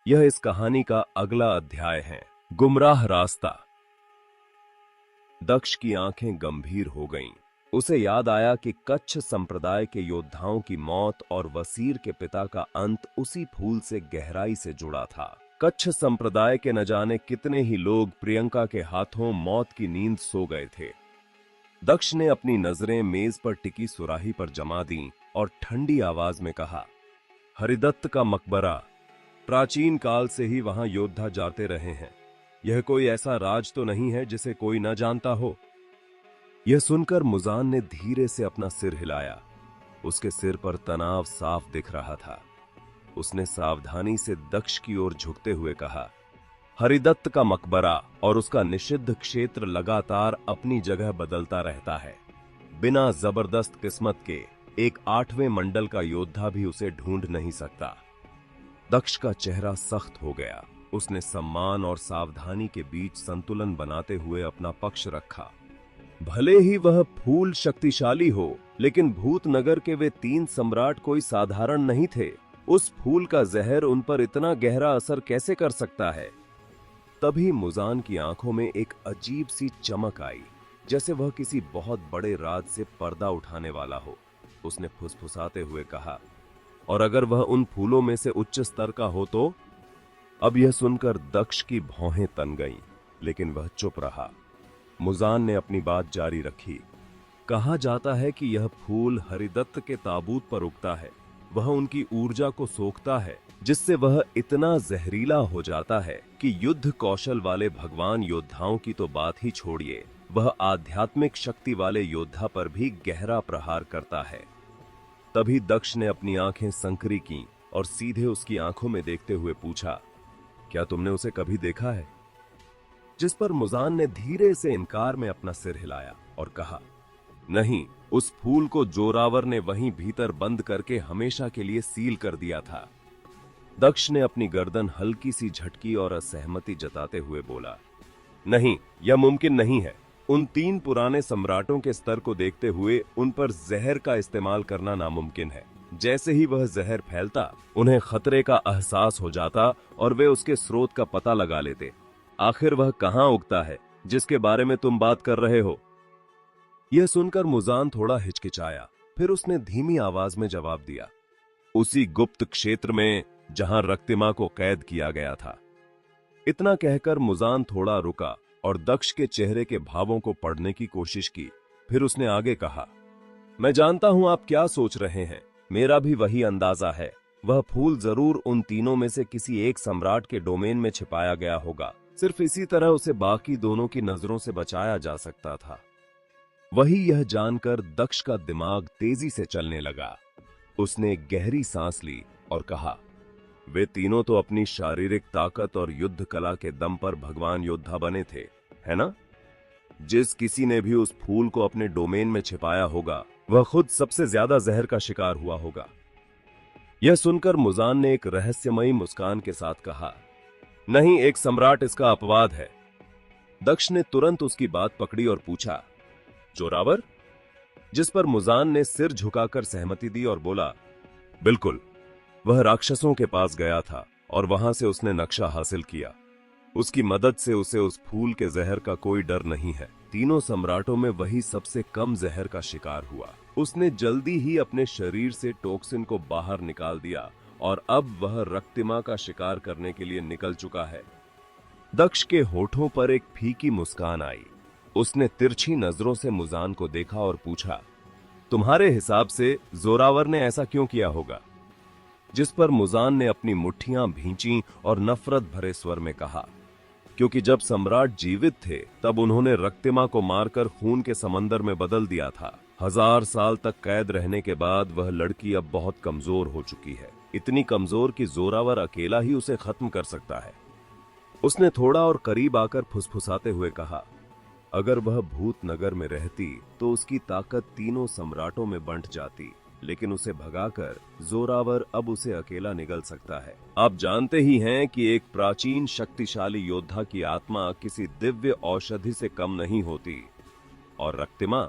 यह इस कहानी का अगला अध्याय है। गुमराह रास्ता। दक्ष की आंखें गंभीर हो गईं। उसे याद आया कि कच्छ संप्रदाय के योद्धाओं की मौत और वसीर के पिता का अंत उसी फूल से गहराई से जुड़ा था। कच्छ संप्रदाय के न जाने कितने ही लोग प्रियंका के हाथों मौत की नींद सो गए थे। दक्ष ने अपनी नजरें मेज पर टिकी सुराही पर जमा दी और ठंडी आवाज में कहा, हरिदत्त का मकबरा। प्राचीन काल से ही वहां योद्धा जाते रहे हैं। यह कोई ऐसा राज तो नहीं है जिसे कोई न जानता हो। यह सुनकर मुजान ने धीरे से अपना सिर हिलाया। उसके सिर पर तनाव साफ दिख रहा था। उसने सावधानी से दक्ष की ओर झुकते हुए कहा, हरिदत्त का मकबरा और उसका निषिद्ध क्षेत्र लगातार अपनी जगह बदलता रहता है। बिना जबरदस्त किस्मत के एक 8वें मंडल का योद्धा भी उसे ढूंढ नहीं सकता। दक्ष का चेहरा सख्त हो गया। उसने सम्मान और सावधानी के बीच संतुलन बनाते हुए अपना पक्ष रखा। भले ही वह फूल शक्तिशाली हो, लेकिन भूतनगर के वे 3 सम्राट कोई साधारण नहीं थे। उस फूल का जहर उन पर इतना गहरा असर कैसे कर सकता है? तभी मुजान की आंखों में एक अजीब सी चमक आई, जैसे वह किसी बहुत बड़े राज से पर्दा उठाने वाला हो। उसने फुसफुसाते हुए कहा, और अगर वह उन फूलों में से उच्च स्तर का हो तो? अब यह सुनकर दक्ष की भौहें तन गईं, लेकिन वह चुप रहा। मुजान ने अपनी बात जारी रखी। कहा जाता है कि यह फूल हरिदत्त के ताबूत पर उगता है। वह उनकी ऊर्जा को सोखता है, जिससे वह इतना जहरीला हो जाता है कि युद्ध कौशल वाले भगवान योद्धाओं की तो बात ही छोड़िए, वह आध्यात्मिक शक्ति वाले योद्धा पर भी गहरा प्रहार करता है। तभी दक्ष ने अपनी आंखें संकरी कीं और सीधे उसकी आंखों में देखते हुए पूछा, क्या तुमने उसे कभी देखा है? जिस पर मुजान ने धीरे से इनकार में अपना सिर हिलाया और कहा, नहीं, उस फूल को जोरावर ने वहीं भीतर बंद करके हमेशा के लिए सील कर दिया था। दक्ष ने अपनी गर्दन हल्की सी झटकी और असहमति जताते हुए बोला, नहीं, यह मुमकिन नहीं है। उन 3 पुराने सम्राटों के स्तर को देखते हुए उन पर जहर का इस्तेमाल करना नामुमकिन है। जैसे ही वह जहर फैलता, उन्हें खतरे का एहसास हो जाता और वे उसके स्रोत का पता लगा लेते। आखिर वह कहां उगता है जिसके बारे में तुम बात कर रहे हो? यह सुनकर मुजान थोड़ा हिचकिचाया, फिर उसने धीमी आवाज में जवाब दिया, उसी गुप्त क्षेत्र में जहां रक्तिमा को कैद किया गया था। इतना कहकर मुजान थोड़ा रुका और दक्ष के चेहरे के भावों को पढ़ने की कोशिश की। फिर उसने आगे कहा, मैं जानता हूं आप क्या सोच रहे हैं। मेरा भी वही अंदाजा है। वह फूल जरूर उन तीनों में से किसी एक सम्राट के डोमेन में छिपाया गया होगा। सिर्फ इसी तरह उसे बाकी दोनों की नजरों से बचाया जा सकता था। वही यह जानकर दक्ष का दिमाग तेजी से चलने लगा। उसने एक गहरी सांस ली और कहा, वे तीनों तो अपनी शारीरिक ताकत और युद्ध कला के दम पर भगवान योद्धा बने थे, है ना? जिस किसी ने भी उस फूल को अपने डोमेन में छिपाया होगा, वह खुद सबसे ज्यादा जहर का शिकार हुआ होगा। यह सुनकर मुजान ने एक रहस्यमयी मुस्कान के साथ कहा, नहीं, एक सम्राट इसका अपवाद है। दक्ष ने तुरंत उसकी बात पकड़ी और पूछा, जोरावर? जिस पर मुजान ने सिर झुकाकर सहमति दी और बोला, बिल्कुल, वह राक्षसों के पास गया था और वहां से उसने नक्शा हासिल किया। उसकी मदद से उसे उस फूल के जहर का कोई डर नहीं है। तीनों सम्राटों में वही सबसे कम जहर का शिकार हुआ। उसने जल्दी ही अपने शरीर से टॉक्सिन को बाहर निकाल दिया और अब वह रक्तिमा का शिकार करने के लिए निकल चुका है। दक्ष के होठों पर एक फीकी मुस्कान आई। उसने तिरछी नजरों से मुजान को देखा और पूछा, तुम्हारे हिसाब से जोरावर ने ऐसा क्यों किया होगा? जिस पर मुजान ने अपनी मुट्ठियां भींची और नफरत भरे स्वर में कहा, क्योंकि जब सम्राट जीवित थे तब उन्होंने रक्तिमा को मारकर खून के समंदर में बदल दिया था। 1000 साल तक कैद रहने के बाद वह लड़की अब बहुत कमजोर हो चुकी है, इतनी कमजोर कि जोरावर अकेला ही उसे खत्म कर सकता है। उसने थोड़ा और करीब आकर फुसफुसाते हुए कहा, अगर वह भूतनगर में रहती तो उसकी ताकत तीनों सम्राटों में बंट जाती, लेकिन उसे भगाकर जोरावर अब उसे अकेला निगल सकता है। आप जानते ही हैं कि एक प्राचीन शक्तिशाली योद्धा की आत्मा किसी दिव्य औषधि से कम नहीं होती, और रक्तिमा,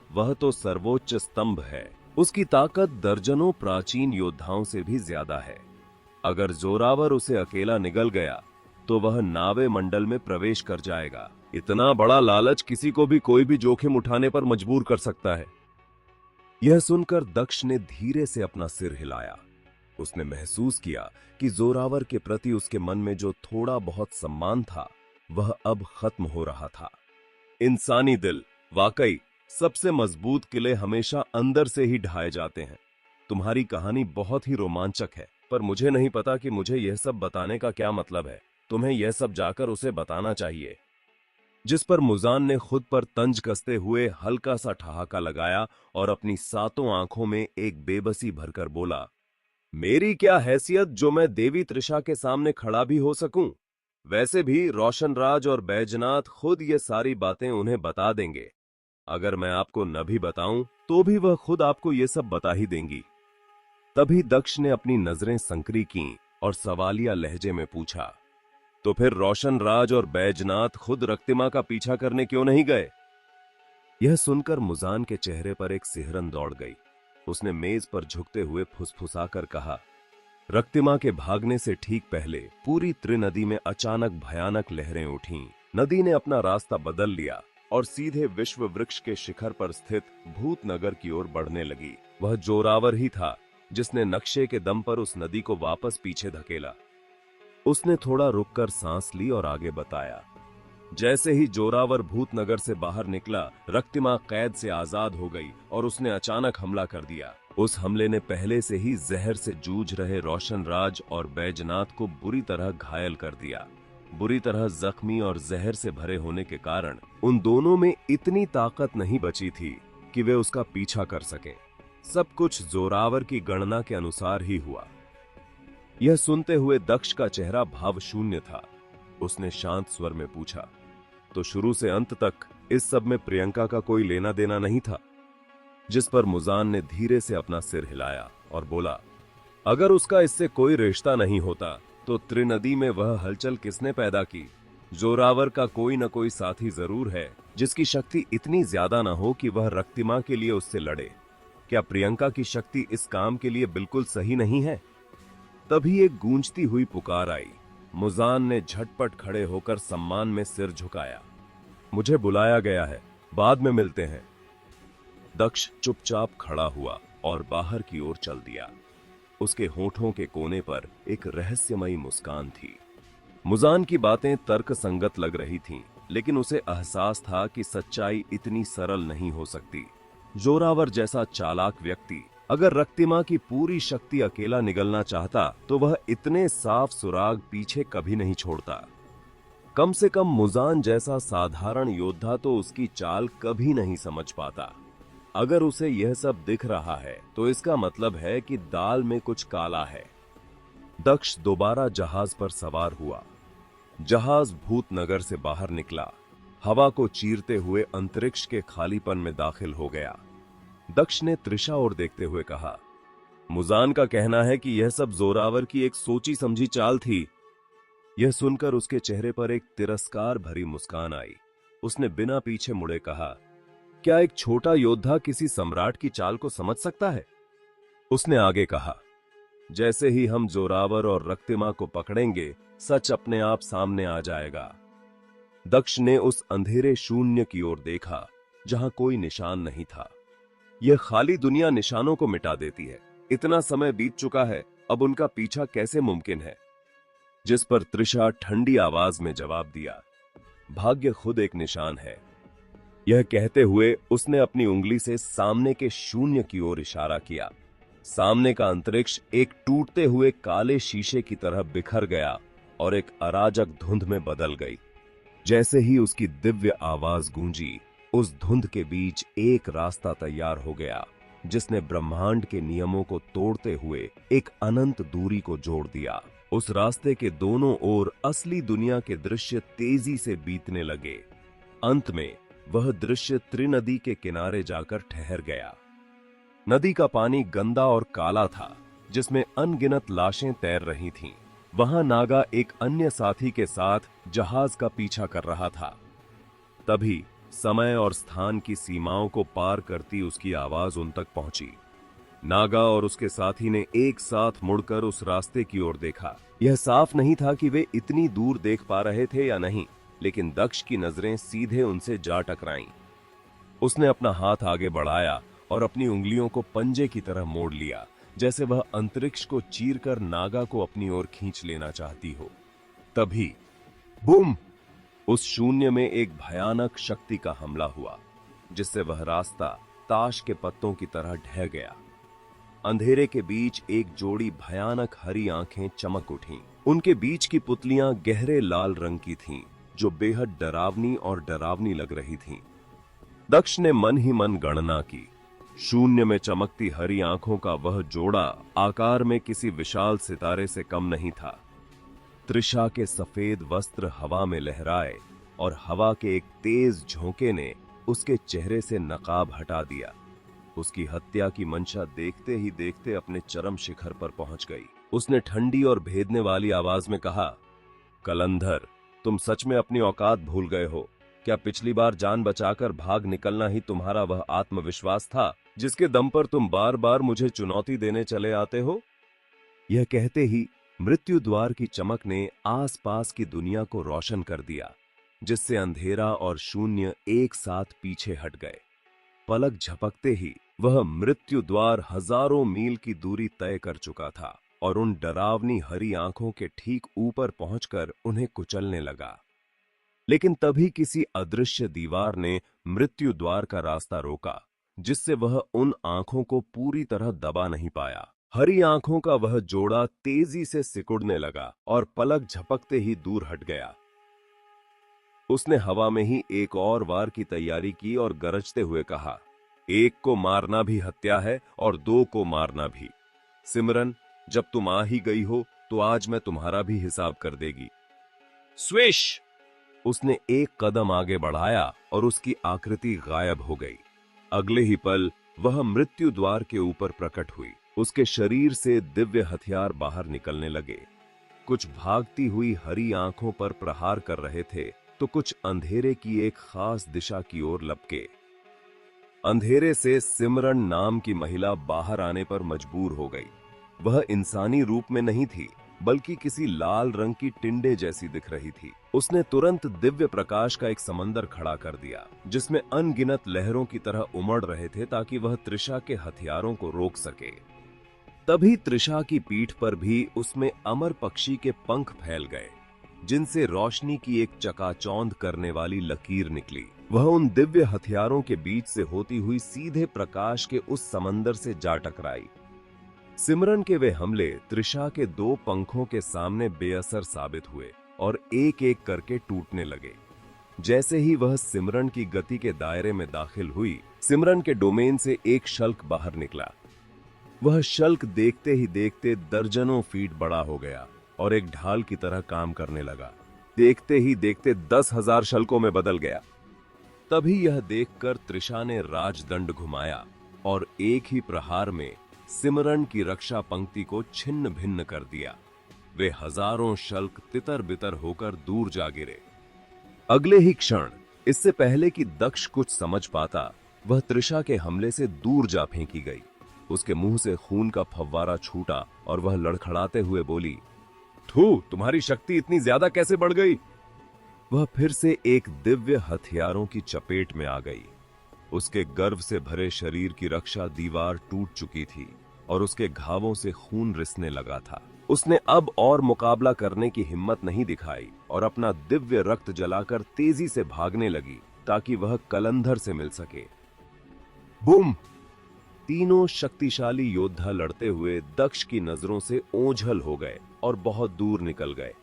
वह तो सर्वोच्च स्तंभ है। उसकी ताकत दर्जनों प्राचीन योद्धाओं से भी ज्यादा है। अगर जोरावर उसे अकेला निगल गया तो वह नावे मंडल में प्रवेश कर जाएगा। इतना बड़ा लालच किसी को भी कोई भी जोखिम उठाने पर मजबूर कर सकता है। यह सुनकर दक्ष ने धीरे से अपना सिर हिलाया। उसने महसूस किया कि जोरावर के प्रति उसके मन में जो थोड़ा बहुत सम्मान था वह अब खत्म हो रहा था। इंसानी दिल, वाकई सबसे मजबूत किले हमेशा अंदर से ही ढाए जाते हैं। तुम्हारी कहानी बहुत ही रोमांचक है, पर मुझे नहीं पता कि मुझे यह सब बताने का क्या मतलब है। तुम्हें यह सब जाकर उसे बताना चाहिए। जिस पर मुजान ने खुद पर तंज कसते हुए हल्का सा ठहाका लगाया और अपनी सातों आंखों में एक बेबसी भरकर बोला, मेरी क्या हैसियत जो मैं देवी त्रिशा के सामने खड़ा भी हो सकूं। वैसे भी रोशनराज और बैजनाथ खुद ये सारी बातें उन्हें बता देंगे। अगर मैं आपको न भी बताऊं तो भी वह खुद आपको ये सब बता ही देंगी। तभी दक्ष ने अपनी नजरें संकरी कीं और सवालिया लहजे में पूछा, तो फिर रोशनराज और बैजनाथ खुद रक्तिमा का पीछा करने क्यों नहीं गए? यह सुनकर मुजान के चेहरे पर एक सिहरन दौड़ गई। उसने मेज पर झुकते हुए फुसफुसाकर कहा, रक्तिमा के भागने से ठीक पहले पूरी त्रिनदी में अचानक भयानक लहरें उठीं। नदी ने अपना रास्ता बदल लिया और सीधे विश्व वृक्ष के शिखर पर स्थित भूतनगर की ओर बढ़ने लगी। वह जोरावर ही था जिसने नक्शे के दम पर उस नदी को वापस पीछे धकेला। उसने थोड़ा रुककर सांस ली और आगे बताया, जैसे ही जोरावर भूतनगर से बाहर निकला, रक्तिमा कैद से आजाद हो गई और उसने अचानक हमला कर दिया। उस हमले ने पहले से ही जहर से जूझ रहे रोशनराज और बैजनाथ को बुरी तरह घायल कर दिया। बुरी तरह जख्मी और जहर से भरे होने के कारण उन दोनों में इतनी ताकत नहीं बची थी कि वे उसका पीछा कर सकें। सब कुछ जोरावर की गणना के अनुसार ही हुआ। यह सुनते हुए दक्ष का चेहरा भावशून्य था। उसने शांत स्वर में पूछा, तो शुरू से अंत तक इस सब में प्रियंका का कोई लेना देना नहीं था? जिस पर मुजान ने धीरे से अपना सिर हिलाया और बोला, अगर उसका इससे कोई रिश्ता नहीं होता तो त्रिनदी में वह हलचल किसने पैदा की? जोरावर का कोई न कोई साथी जरूर है जिसकी शक्ति इतनी ज्यादा ना हो कि वह रक्तिमा के लिए उससे लड़े। क्या प्रियंका की शक्ति इस काम के लिए बिल्कुल सही नहीं है? तभी एक गूंजती हुई पुकार आई। मुजान ने झटपट खड़े होकर सम्मान में सिर झुकाया। मुझे बुलाया गया है, बाद में मिलते हैं। दक्ष चुपचाप खड़ा हुआ और बाहर की ओर चल दिया। उसके होठों के कोने पर एक रहस्यमयी मुस्कान थी। मुजान की बातें तर्कसंगत लग रही थीं, लेकिन उसे एहसास था कि सच्चाई इतनी सरल नहीं हो सकती। जोरावर जैसा चालाक व्यक्ति अगर रक्तिमा की पूरी शक्ति अकेला निगलना चाहता तो वह इतने साफ सुराग पीछे कभी नहीं छोड़ता। कम से कम मुजान जैसा साधारण योद्धा तो उसकी चाल कभी नहीं समझ पाता। अगर उसे यह सब दिख रहा है तो इसका मतलब है कि दाल में कुछ काला है। दक्ष दोबारा जहाज पर सवार हुआ। जहाज भूतनगर से बाहर निकला, हवा को चीरते हुए अंतरिक्ष के खालीपन में दाखिल हो गया। दक्ष ने त्रिशा ओर देखते हुए कहा, मुजान का कहना है कि यह सब जोरावर की एक सोची समझी चाल थी। यह सुनकर उसके चेहरे पर एक तिरस्कार भरी मुस्कान आई। उसने बिना पीछे मुड़े कहा, क्या एक छोटा योद्धा किसी सम्राट की चाल को समझ सकता है? उसने आगे कहा, जैसे ही हम जोरावर और रक्तिमा को पकड़ेंगे, सच अपने आप सामने आ जाएगा। दक्ष ने उस अंधेरे शून्य की ओर देखा जहां कोई निशान नहीं था। यह खाली दुनिया निशानों को मिटा देती है। इतना समय बीत चुका है, अब उनका पीछा कैसे मुमकिन है? जिस पर त्रिशा ठंडी आवाज में जवाब दिया, भाग्य खुद एक निशान है। यह कहते हुए उसने अपनी उंगली से सामने के शून्य की ओर इशारा किया। सामने का अंतरिक्ष एक टूटते हुए काले शीशे की तरह बिखर गया और एक अराजक धुंध में बदल गई। जैसे ही उसकी दिव्य आवाज गूंजी, उस धुंध के बीच एक रास्ता तैयार हो गया जिसने ब्रह्मांड के नियमों को तोड़ते हुए एक अनंत दूरी को जोड़ दिया। उस रास्ते के दोनों ओर असली दुनिया के दृश्य तेजी से बीतने लगे। अंत में वह दृश्य त्रिनदी के किनारे जाकर ठहर गया। नदी का पानी गंदा और काला था, जिसमें अनगिनत लाशें तैर रही थीं। वहां नागा एक अन्य साथी के साथ जहाज का पीछा कर रहा था। तभी समय और स्थान की सीमाओं को पार करती उसकी आवाज उन तक पहुंची। नागा और उसके साथी ने एक साथ मुड़कर उस रास्ते की ओर देखा। यह साफ नहीं था कि वे इतनी दूर देख पा रहे थे या नहीं, लेकिन दक्ष की नजरें सीधे उनसे जा टकराईं। उसने अपना हाथ आगे बढ़ाया और अपनी उंगलियों को पंजे की तरह मोड़ लिया, जैसे वह अंतरिक्ष को चीरकर नागा को अपनी ओर खींच लेना चाहती हो। तभी बूम! उस शून्य में एक भयानक शक्ति का हमला हुआ, जिससे वह रास्ता ताश के पत्तों की तरह ढह गया। अंधेरे के बीच एक जोड़ी भयानक हरी आंखें चमक उठीं। उनके बीच की पुतलियां गहरे लाल रंग की थीं, जो बेहद डरावनी और डरावनी लग रही थीं। दक्ष ने मन ही मन गणना की। शून्य में चमकती हरी आंखों का वह जोड़ा आकार में किसी विशाल सितारे से कम नहीं था। त्रिशा के सफेद वस्त्र हवा में लहराए और हवा के एक तेज झोंके ने उसके चेहरे से नकाब हटा दिया। उसकी हत्या की मंशा देखते ही देखते अपने चरम शिखर पर पहुंच गई। उसने ठंडी और भेदने वाली आवाज में कहा, कलंधर, तुम सच में अपनी औकात भूल गए हो? क्या पिछली बार जान बचाकर भाग निकलना ही तुम्हारा वह आत्मविश्वास था, जिसके दम पर तुम बार बार मुझे चुनौती देने चले आते हो? यह कहते ही मृत्यु द्वार की चमक ने आसपास की दुनिया को रोशन कर दिया, जिससे अंधेरा और शून्य एक साथ पीछे हट गए। पलक झपकते ही वह मृत्यु द्वार हजारों मील की दूरी तय कर चुका था और उन डरावनी हरी आंखों के ठीक ऊपर पहुंचकर उन्हें कुचलने लगा। लेकिन तभी किसी अदृश्य दीवार ने मृत्यु द्वार का रास्ता रोका, जिससे वह उन आंखों को पूरी तरह दबा नहीं पाया। हरी आंखों का वह जोड़ा तेजी से सिकुड़ने लगा और पलक झपकते ही दूर हट गया। उसने हवा में ही एक और वार की तैयारी की और गरजते हुए कहा, एक को मारना भी हत्या है और दो को मारना भी। सिमरन, जब तुम आ ही गई हो तो आज मैं तुम्हारा भी हिसाब कर देगी। स्विश! उसने एक कदम आगे बढ़ाया और उसकी आकृति गायब हो गई। अगले ही पल वह मृत्यु द्वार के ऊपर प्रकट हुई। उसके शरीर से दिव्य हथियार बाहर निकलने लगे। कुछ भागती हुई हरी आंखों पर प्रहार कर रहे थे, तो कुछ अंधेरे की एक खास दिशा की ओर लपके। अंधेरे से सिमरन नाम की महिला बाहर आने पर मजबूर हो गई। वह इंसानी रूप में नहीं थी, बल्कि किसी लाल रंग की टिंडे जैसी दिख रही थी। उसने तुरंत दिव्य प्रकाश का एक समंदर खड़ा कर दिया, जिसमें अनगिनत लहरों की तरह उमड़ रहे थे, ताकि वह त्रिशा के हथियारों को रोक सके। तभी त्रिशा की पीठ पर भी उसमें अमर पक्षी के पंख फैल गए, जिनसे रोशनी की एक चकाचौंध करने वाली लकीर निकली। वह उन दिव्य हथियारों के बीच से होती हुई सीधे प्रकाश के उस समंदर से जा टकराई। सिमरन के वे हमले त्रिशा के दो पंखों के सामने बेअसर साबित हुए और एक एक करके टूटने लगे। जैसे ही वह सिमरन की गति के दायरे में दाखिल हुई, सिमरन के डोमेन से एक शल्क बाहर निकला। वह शल्क देखते ही देखते दर्जनों फीट बड़ा हो गया और एक ढाल की तरह काम करने लगा। देखते ही देखते 10,000 शल्कों में बदल गया। तभी यह देखकर त्रिशा ने राजदंड घुमाया और एक ही प्रहार में सिमरन की रक्षा पंक्ति को छिन्न भिन्न कर दिया। वे हजारों शल्क तितर बितर होकर दूर जा गिरे। अगले ही क्षण, इससे पहले कि दक्ष कुछ समझ पाता, वह त्रिशा के हमले से दूर जा फेंकी गई। उसके मुंह से खून का फव्वारा छूटा और वह लड़खड़ाते हुए बोली, थू, तुम्हारी शक्ति इतनी ज्यादा कैसे बढ़ गई? वह फिर से एक दिव्य हथियारों की चपेट में आ गई। उसके गर्व से भरे शरीर की रक्षा दीवार टूट चुकी थी और उसके घावों से खून रिसने लगा था। उसने अब और मुकाबला करने की हिम्मत नहीं दिखाई और अपना दिव्य रक्त जलाकर तेजी से भागने लगी, ताकि वह कलंधर से मिल सके। बूम! तीनों शक्तिशाली योद्धा लड़ते हुए दक्ष की नजरों से ओझल हो गए और बहुत दूर निकल गए।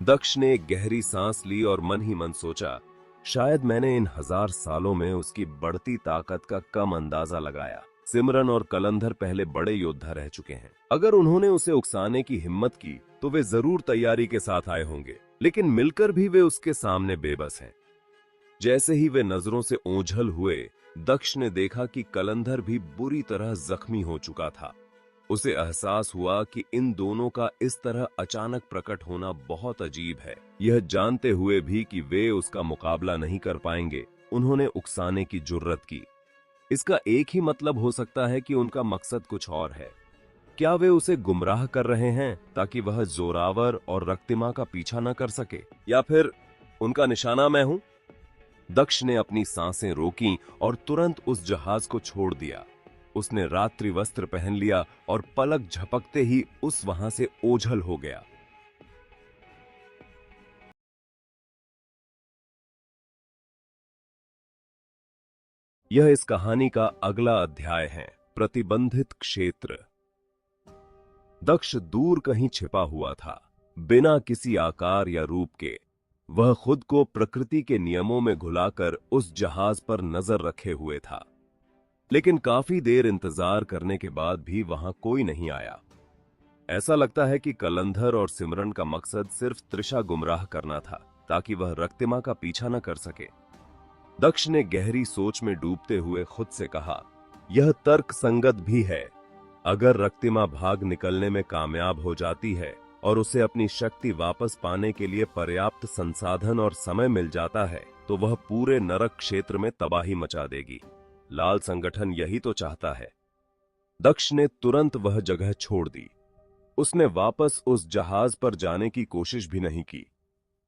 दक्ष ने एक गहरी सांस ली और मन ही मन सोचा, शायद मैंने इन 1000 सालों में उसकी बढ़ती ताकत का कम अंदाजा लगाया। सिमरन और कलंधर पहले बड़े योद्धा रह चुके हैं। अगर उन्होंने उसे उकसाने की हिम्मत की तो वे जरूर तैयारी के साथ आए होंगे, लेकिन मिलकर भी वे उसके सामने बेबस हैं। जैसे ही वे नजरों से ओझल हुए, दक्ष ने देखा कि कलंधर भी बुरी तरह जख्मी हो चुका था। उसे एहसास हुआ कि इन दोनों का इस तरह अचानक प्रकट होना बहुत अजीब है। यह जानते हुए भी कि वे उसका मुकाबला नहीं कर पाएंगे, उन्होंने उकसाने की जुर्रत की। इसका एक ही मतलब हो सकता है कि उनका मकसद कुछ और है। क्या वे उसे गुमराह कर रहे हैं ताकि वह जोरावर और रक्तिमा का पीछा न कर सके, या फिर उनका निशाना मैं हूं? दक्ष ने अपनी सांसें रोकीं और तुरंत उस जहाज को छोड़ दिया। उसने रात्रि वस्त्र पहन लिया और पलक झपकते ही उस वहां से ओझल हो गया। यह इस कहानी का अगला अध्याय है, प्रतिबंधित क्षेत्र। दक्ष दूर कहीं छिपा हुआ था, बिना किसी आकार या रूप के। वह खुद को प्रकृति के नियमों में घुलाकर उस जहाज पर नजर रखे हुए था। लेकिन काफी देर इंतजार करने के बाद भी वहां कोई नहीं आया। ऐसा लगता है कि कलंधर और सिमरन का मकसद सिर्फ तृषा गुमराह करना था, ताकि वह रक्तिमा का पीछा न कर सके। दक्ष ने गहरी सोच में डूबते हुए खुद से कहा, यह तर्क संगत भी है। अगर रक्तिमा भाग निकलने में कामयाब हो जाती है और उसे अपनी शक्ति वापस पाने के लिए पर्याप्त संसाधन और समय मिल जाता है, तो वह पूरे नरक क्षेत्र में तबाही मचा देगी। लाल संगठन यही तो चाहता है। दक्ष ने तुरंत वह जगह छोड़ दी। उसने वापस उस जहाज पर जाने की कोशिश भी नहीं की।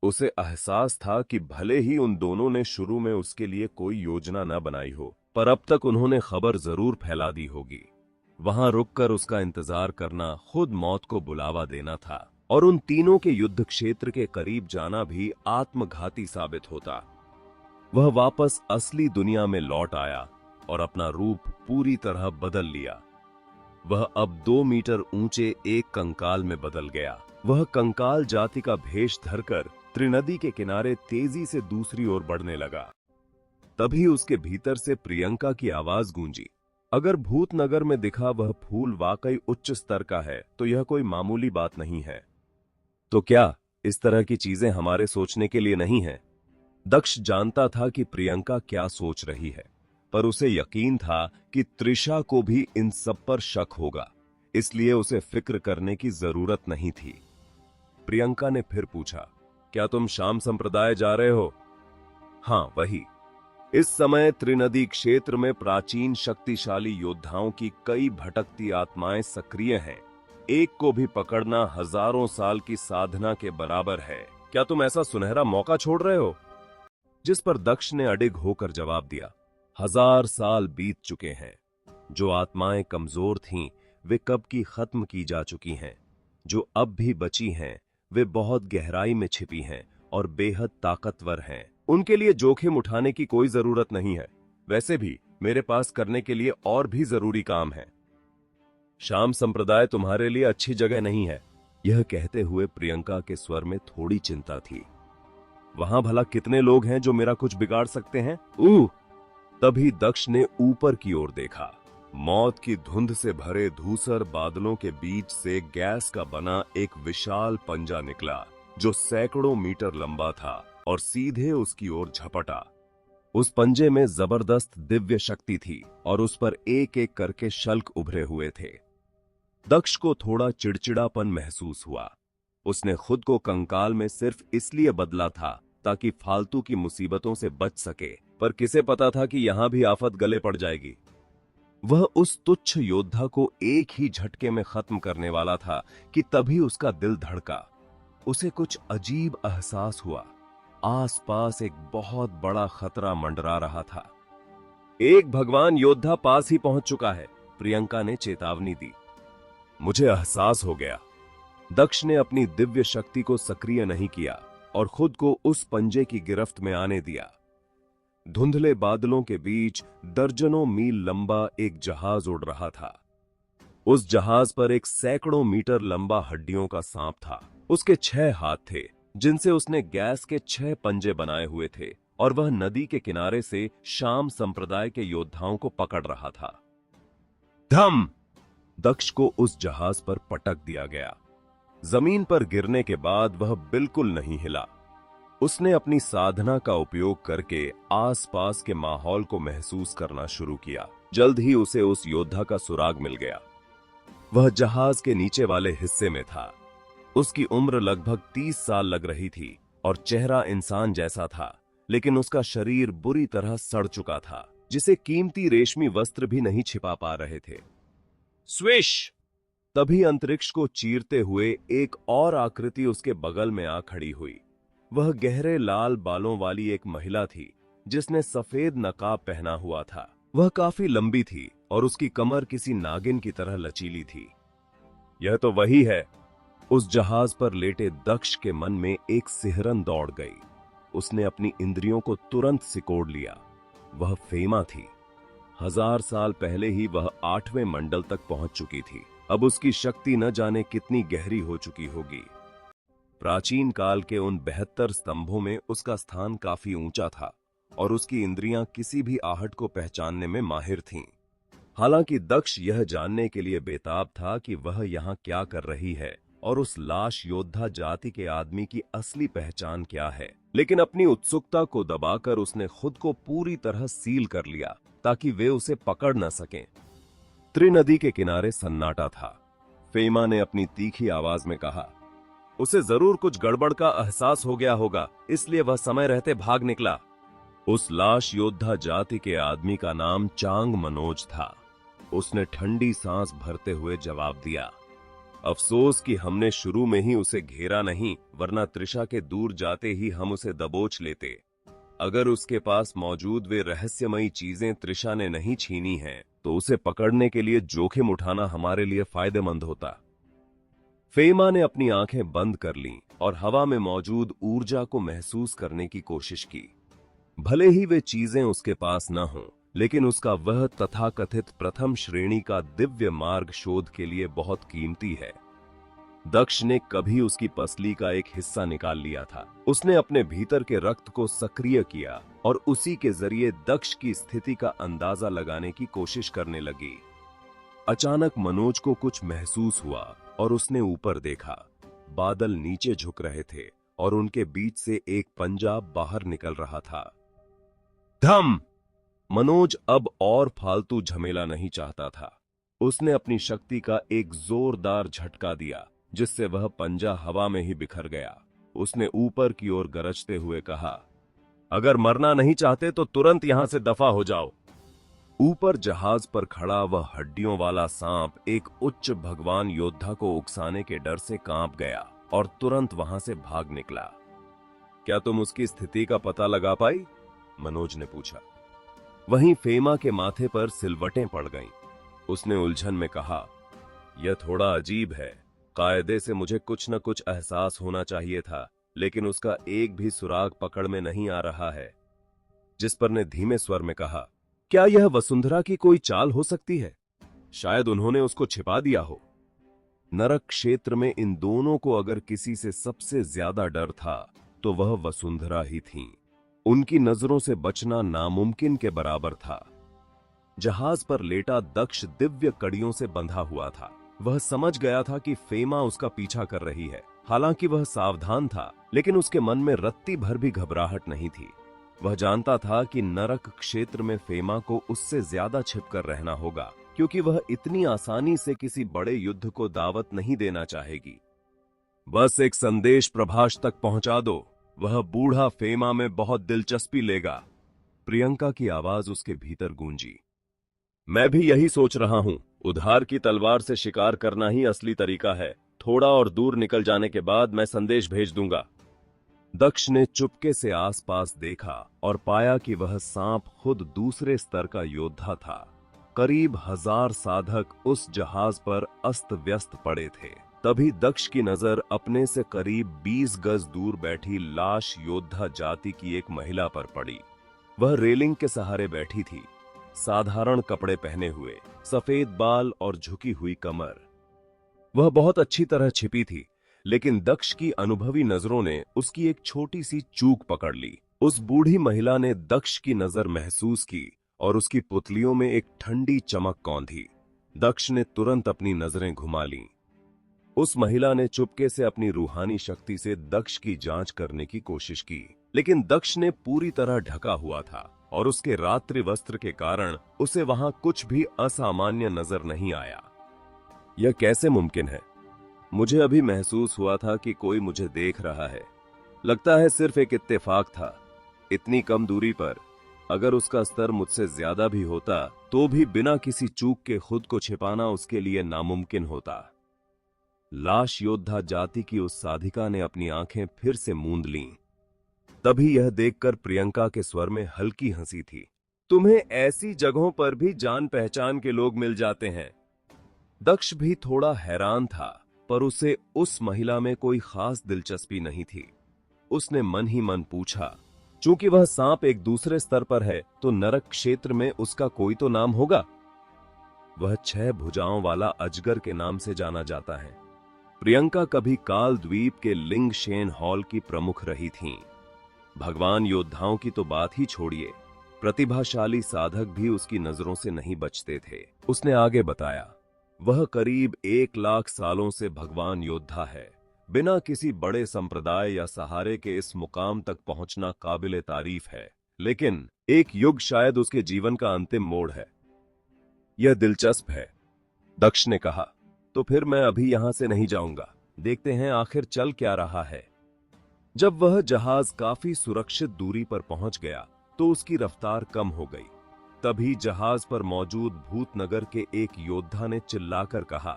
उसे एहसास था कि भले ही उन दोनों ने शुरू में उसके लिए कोई योजना न बनाई हो, पर अब तक उन्होंने खबर जरूर फैला दी होगी। वहां रुककर उसका इंतजार करना खुद मौत को बुलावा देना था, और उन तीनों के युद्ध क्षेत्र के करीब जाना भी आत्मघाती साबित होता। वह वापस असली दुनिया में लौट आया और अपना रूप पूरी तरह बदल लिया। वह अब 2 मीटर ऊंचे एक कंकाल में बदल गया। वह कंकाल जाति का भेष धरकर त्रिनदी के किनारे तेजी से दूसरी ओर बढ़ने लगा। तभी उसके भीतर से प्रियंका की आवाज गूंजी, अगर भूतनगर में दिखा वह फूल वाकई उच्च स्तर का है, तो यह कोई मामूली बात नहीं है। तो क्या इस तरह की चीजें हमारे सोचने के लिए नहीं हैं? दक्ष जानता था कि प्रियंका क्या सोच रही है, पर उसे यकीन था कि तृषा को भी इन सब पर शक होगा, इसलिए उसे फिक्र करने की जरूरत नहीं थी। प्रियंका ने फिर पूछा, क्या तुम शाम संप्रदाय जा रहे हो? हां, वही। इस समय त्रिनदी क्षेत्र में प्राचीन शक्तिशाली योद्धाओं की कई भटकती आत्माएं सक्रिय हैं। एक को भी पकड़ना हजारों साल की साधना के बराबर है। क्या तुम ऐसा सुनहरा मौका छोड़ रहे हो? जिस पर दक्ष ने अडिग होकर जवाब दिया, 1000 साल बीत चुके हैं। जो आत्माएं कमजोर थीं, वे कब की खत्म की जा चुकी हैं। जो अब भी बची हैं, वे बहुत गहराई में छिपी हैं और बेहद ताकतवर हैं। उनके लिए जोखिम उठाने की कोई जरूरत नहीं है। वैसे भी मेरे पास करने के लिए और भी जरूरी काम है। शाम संप्रदाय तुम्हारे लिए अच्छी जगह नहीं है। यह कहते हुए प्रियंका के स्वर में थोड़ी चिंता थी। वहां भला कितने लोग हैं जो मेरा कुछ बिगाड़ सकते हैं? तभी दक्ष ने ऊपर की ओर देखा। मौत की धुंध से भरे धूसर बादलों के बीच से गैस का बना एक विशाल पंजा निकला, जो सैकड़ों मीटर लंबा था और सीधे उसकी ओर झपटा। उस पंजे में जबरदस्त दिव्य शक्ति थी और उस पर एक एक करके शल्क उभरे हुए थे। दक्ष को थोड़ा चिड़चिड़ापन महसूस हुआ। उसने खुद को कंकाल में सिर्फ इसलिए बदला था ताकि फालतू की मुसीबतों से बच सके, पर किसे पता था कि यहां भी आफत गले पड़ जाएगी। वह उस तुच्छ योद्धा को एक ही झटके में खत्म करने वाला था कि तभी उसका दिल धड़का। उसे कुछ अजीब एहसास हुआ। आसपास एक बहुत बड़ा खतरा मंडरा रहा था। एक भगवान योद्धा पास ही पहुंच चुका है, प्रियंका ने चेतावनी दी। मुझे एहसास हो गया। दक्ष ने अपनी दिव्य शक्ति को सक्रिय नहीं किया और खुद को उस पंजे की गिरफ्त में आने दिया। धुंधले बादलों के बीच दर्जनों मील लंबा एक जहाज उड़ रहा था। उस जहाज पर एक सैकड़ों मीटर लंबा हड्डियों का सांप था। उसके 6 हाथ थे, जिनसे उसने गैस के 6 पंजे बनाए हुए थे, और वह नदी के किनारे से शाम संप्रदाय के योद्धाओं को पकड़ रहा था। धम! दक्ष को उस जहाज पर पटक दिया गया। जमीन पर गिरने के बाद वह बिल्कुल नहीं हिला। उसने अपनी साधना का उपयोग करके आसपास के माहौल को महसूस करना शुरू किया। जल्द ही उसे उस योद्धा का सुराग मिल गया। वह जहाज के नीचे वाले हिस्से में था। उसकी उम्र लगभग 30 साल लग रही थी और चेहरा इंसान जैसा था, लेकिन उसका शरीर बुरी तरह सड़ चुका था। जिसे कीमती रेशमी वस्त्र भी नहीं छिपा पा रहे थे। स्विश! तभी अंतरिक्ष को चीरते हुए एक और आकृति उसके बगल में आ खड़ी हुई। वह गहरे लाल बालों वाली एक महिला थी जिसने सफेद नकाब पहना हुआ था। वह काफी लंबी थी और उसकी कमर किसी नागिन की तरह लचीली थी। यह तो वही है। उस जहाज पर लेटे दक्ष के मन में एक सिहरन दौड़ गई। उसने अपनी इंद्रियों को तुरंत सिकोड़ लिया। वह फेमा थी। 1000 साल पहले ही वह 8वें मंडल तक पहुंच चुकी थी। अब उसकी शक्ति न जाने कितनी गहरी हो चुकी होगी। प्राचीन काल के उन 72 स्तंभों में उसका स्थान काफी ऊंचा था और उसकी इंद्रियां किसी भी आहट को पहचानने में माहिर थीं। हालांकि दक्ष यह जानने के लिए बेताब था कि वह यहां क्या कर रही है और उस लाश योद्धा जाति के आदमी की असली पहचान क्या है, लेकिन अपनी उत्सुकता को दबाकर उसने खुद को पूरी तरह सील कर लिया ताकि वे उसे पकड़ न सकें। त्रिनदी के किनारे सन्नाटा था। फेमा ने अपनी तीखी आवाज में कहा, उसे जरूर कुछ गड़बड़ का एहसास हो गया होगा, इसलिए वह समय रहते भाग निकला। उस लाश योद्धा जाति के आदमी का नाम चांग मनोज था। उसने ठंडी सांस भरते हुए जवाब दिया, अफसोस कि हमने शुरू में ही उसे घेरा नहीं, वरना त्रिशा के दूर जाते ही हम उसे दबोच लेते। अगर उसके पास मौजूद वे रहस्यमयी चीजें त्रिशा ने नहीं छीनी हैं, तो उसे पकड़ने के लिए जोखिम उठाना हमारे लिए फायदेमंद होता। फेमा ने अपनी आंखें बंद कर लीं और हवा में मौजूद ऊर्जा को महसूस करने की कोशिश की। भले ही वे चीजें उसके पास न हों, लेकिन उसका वह तथाकथित प्रथम श्रेणी का दिव्य मार्ग शोध के लिए बहुत कीमती है। दक्ष ने कभी उसकी पसली का एक हिस्सा निकाल लिया था। उसने अपने भीतर के रक्त को सक्रिय किया और उसी के जरिए दक्ष की स्थिति का अंदाजा लगाने की कोशिश करने लगी। अचानक मनोज को कुछ महसूस हुआ और उसने ऊपर देखा। बादल नीचे झुक रहे थे और उनके बीच से एक पंजा बाहर निकल रहा था। धम! मनोज अब और फालतू झमेला नहीं चाहता था। उसने अपनी शक्ति का एक जोरदार झटका दिया, जिससे वह पंजा हवा में ही बिखर गया। उसने ऊपर की ओर गरजते हुए कहा, अगर मरना नहीं चाहते तो तुरंत यहां से दफा हो जाओ। ऊपर जहाज पर खड़ा वह हड्डियों वाला सांप एक उच्च भगवान योद्धा को उकसाने के डर से कांप गया और तुरंत वहां से भाग निकला। क्या तुम उसकी स्थिति का पता लगा पाई? मनोज ने पूछा। वहीं फेमा के माथे पर सिलवटें पड़ गईं। उसने उलझन में कहा, यह थोड़ा अजीब है। कायदे से मुझे कुछ न कुछ एहसास होना चाहिए था, लेकिन उसका एक भी सुराग पकड़ में नहीं आ रहा है। जिस पर ने धीमे स्वर में कहा, क्या यह वसुंधरा की कोई चाल हो सकती है? शायद उन्होंने उसको छिपा दिया हो। नरक क्षेत्र में इन दोनों को अगर किसी से सबसे ज्यादा डर था तो वह वसुंधरा ही थीं। उनकी नजरों से बचना नामुमकिन के बराबर था। जहाज पर लेटा दक्ष दिव्य कड़ियों से बंधा हुआ था। वह समझ गया था कि फेमा उसका पीछा कर रही है। हालांकि वह सावधान था, लेकिन उसके मन में रत्ती भर भी घबराहट नहीं थी। वह जानता था कि नरक क्षेत्र में फेमा को उससे ज्यादा छिपकर रहना होगा, क्योंकि वह इतनी आसानी से किसी बड़े युद्ध को दावत नहीं देना चाहेगी। बस एक संदेश प्रभाष तक पहुंचा दो, वह बूढ़ा फेमा में बहुत दिलचस्पी लेगा। प्रियंका की आवाज उसके भीतर गूंजी। मैं भी यही सोच रहा हूं। उधार की तलवार से शिकार करना ही असली तरीका है। थोड़ा और दूर निकल जाने के बाद मैं संदेश भेज दूंगा। दक्ष ने चुपके से आसपास देखा और पाया कि वह सांप खुद दूसरे स्तर का योद्धा था। करीब 1000 साधक उस जहाज पर अस्त व्यस्त पड़े थे। तभी दक्ष की नजर अपने से करीब 20 गज दूर बैठी लाश योद्धा जाति की एक महिला पर पड़ी। वह रेलिंग के सहारे बैठी थी, साधारण कपड़े पहने हुए, सफेद बाल और झुकी हुई कमर। वह बहुत अच्छी तरह छिपी थी, लेकिन दक्ष की अनुभवी नजरों ने उसकी एक छोटी सी चूक पकड़ ली। उस बूढ़ी महिला ने दक्ष की नजर महसूस की और उसकी पुतलियों में एक ठंडी चमक कौंधी। दक्ष ने तुरंत अपनी नजरें घुमा लीं। उस महिला ने चुपके से अपनी रूहानी शक्ति से दक्ष की जांच करने की कोशिश की, लेकिन दक्ष ने पूरी तरह ढका हुआ था और उसके रात्रि वस्त्र के कारण उसे वहां कुछ भी असामान्य नजर नहीं आया। यह कैसे मुमकिन है? मुझे अभी महसूस हुआ था कि कोई मुझे देख रहा है। लगता है सिर्फ एक इत्तेफाक था। इतनी कम दूरी पर अगर उसका स्तर मुझसे ज्यादा भी होता तो भी बिना किसी चूक के खुद को छिपाना उसके लिए नामुमकिन होता। लाश योद्धा जाति की उस साधिका ने अपनी आंखें फिर से मूंद लीं। तभी यह देखकर प्रियंका के स्वर में हल्की हंसी थी। तुम्हें ऐसी जगहों पर भी जान पहचान के लोग मिल जाते हैं। दक्ष भी थोड़ा हैरान था, पर उसे उस महिला में कोई खास दिलचस्पी नहीं थी। उसने मन ही मन पूछा, चूंकि वह सांप एक दूसरे स्तर पर है तो नरक क्षेत्र में उसका कोई तो नाम होगा। वह 6 भुजाओं वाला अजगर के नाम से जाना जाता है। प्रियंका कभी काल द्वीप के लिंगशेन हॉल की प्रमुख रही थीं। भगवान योद्धाओं की तो बात ही छोड़िए, प्रतिभाशाली साधक भी उसकी नजरों से नहीं बचते थे। उसने आगे बताया, वह करीब 1 लाख सालों से भगवान योद्धा है। बिना किसी बड़े संप्रदाय या सहारे के इस मुकाम तक पहुंचना काबिले तारीफ है, लेकिन एक युग शायद उसके जीवन का अंतिम मोड़ है। यह दिलचस्प है, दक्ष ने कहा। तो फिर मैं अभी यहां से नहीं जाऊंगा, देखते हैं आखिर चल क्या रहा है। जब वह जहाज काफी सुरक्षित दूरी पर पहुंच गया तो उसकी रफ्तार कम हो गई। तभी जहाज पर मौजूद भूतनगर के एक योद्धा ने चिल्लाकर कहा,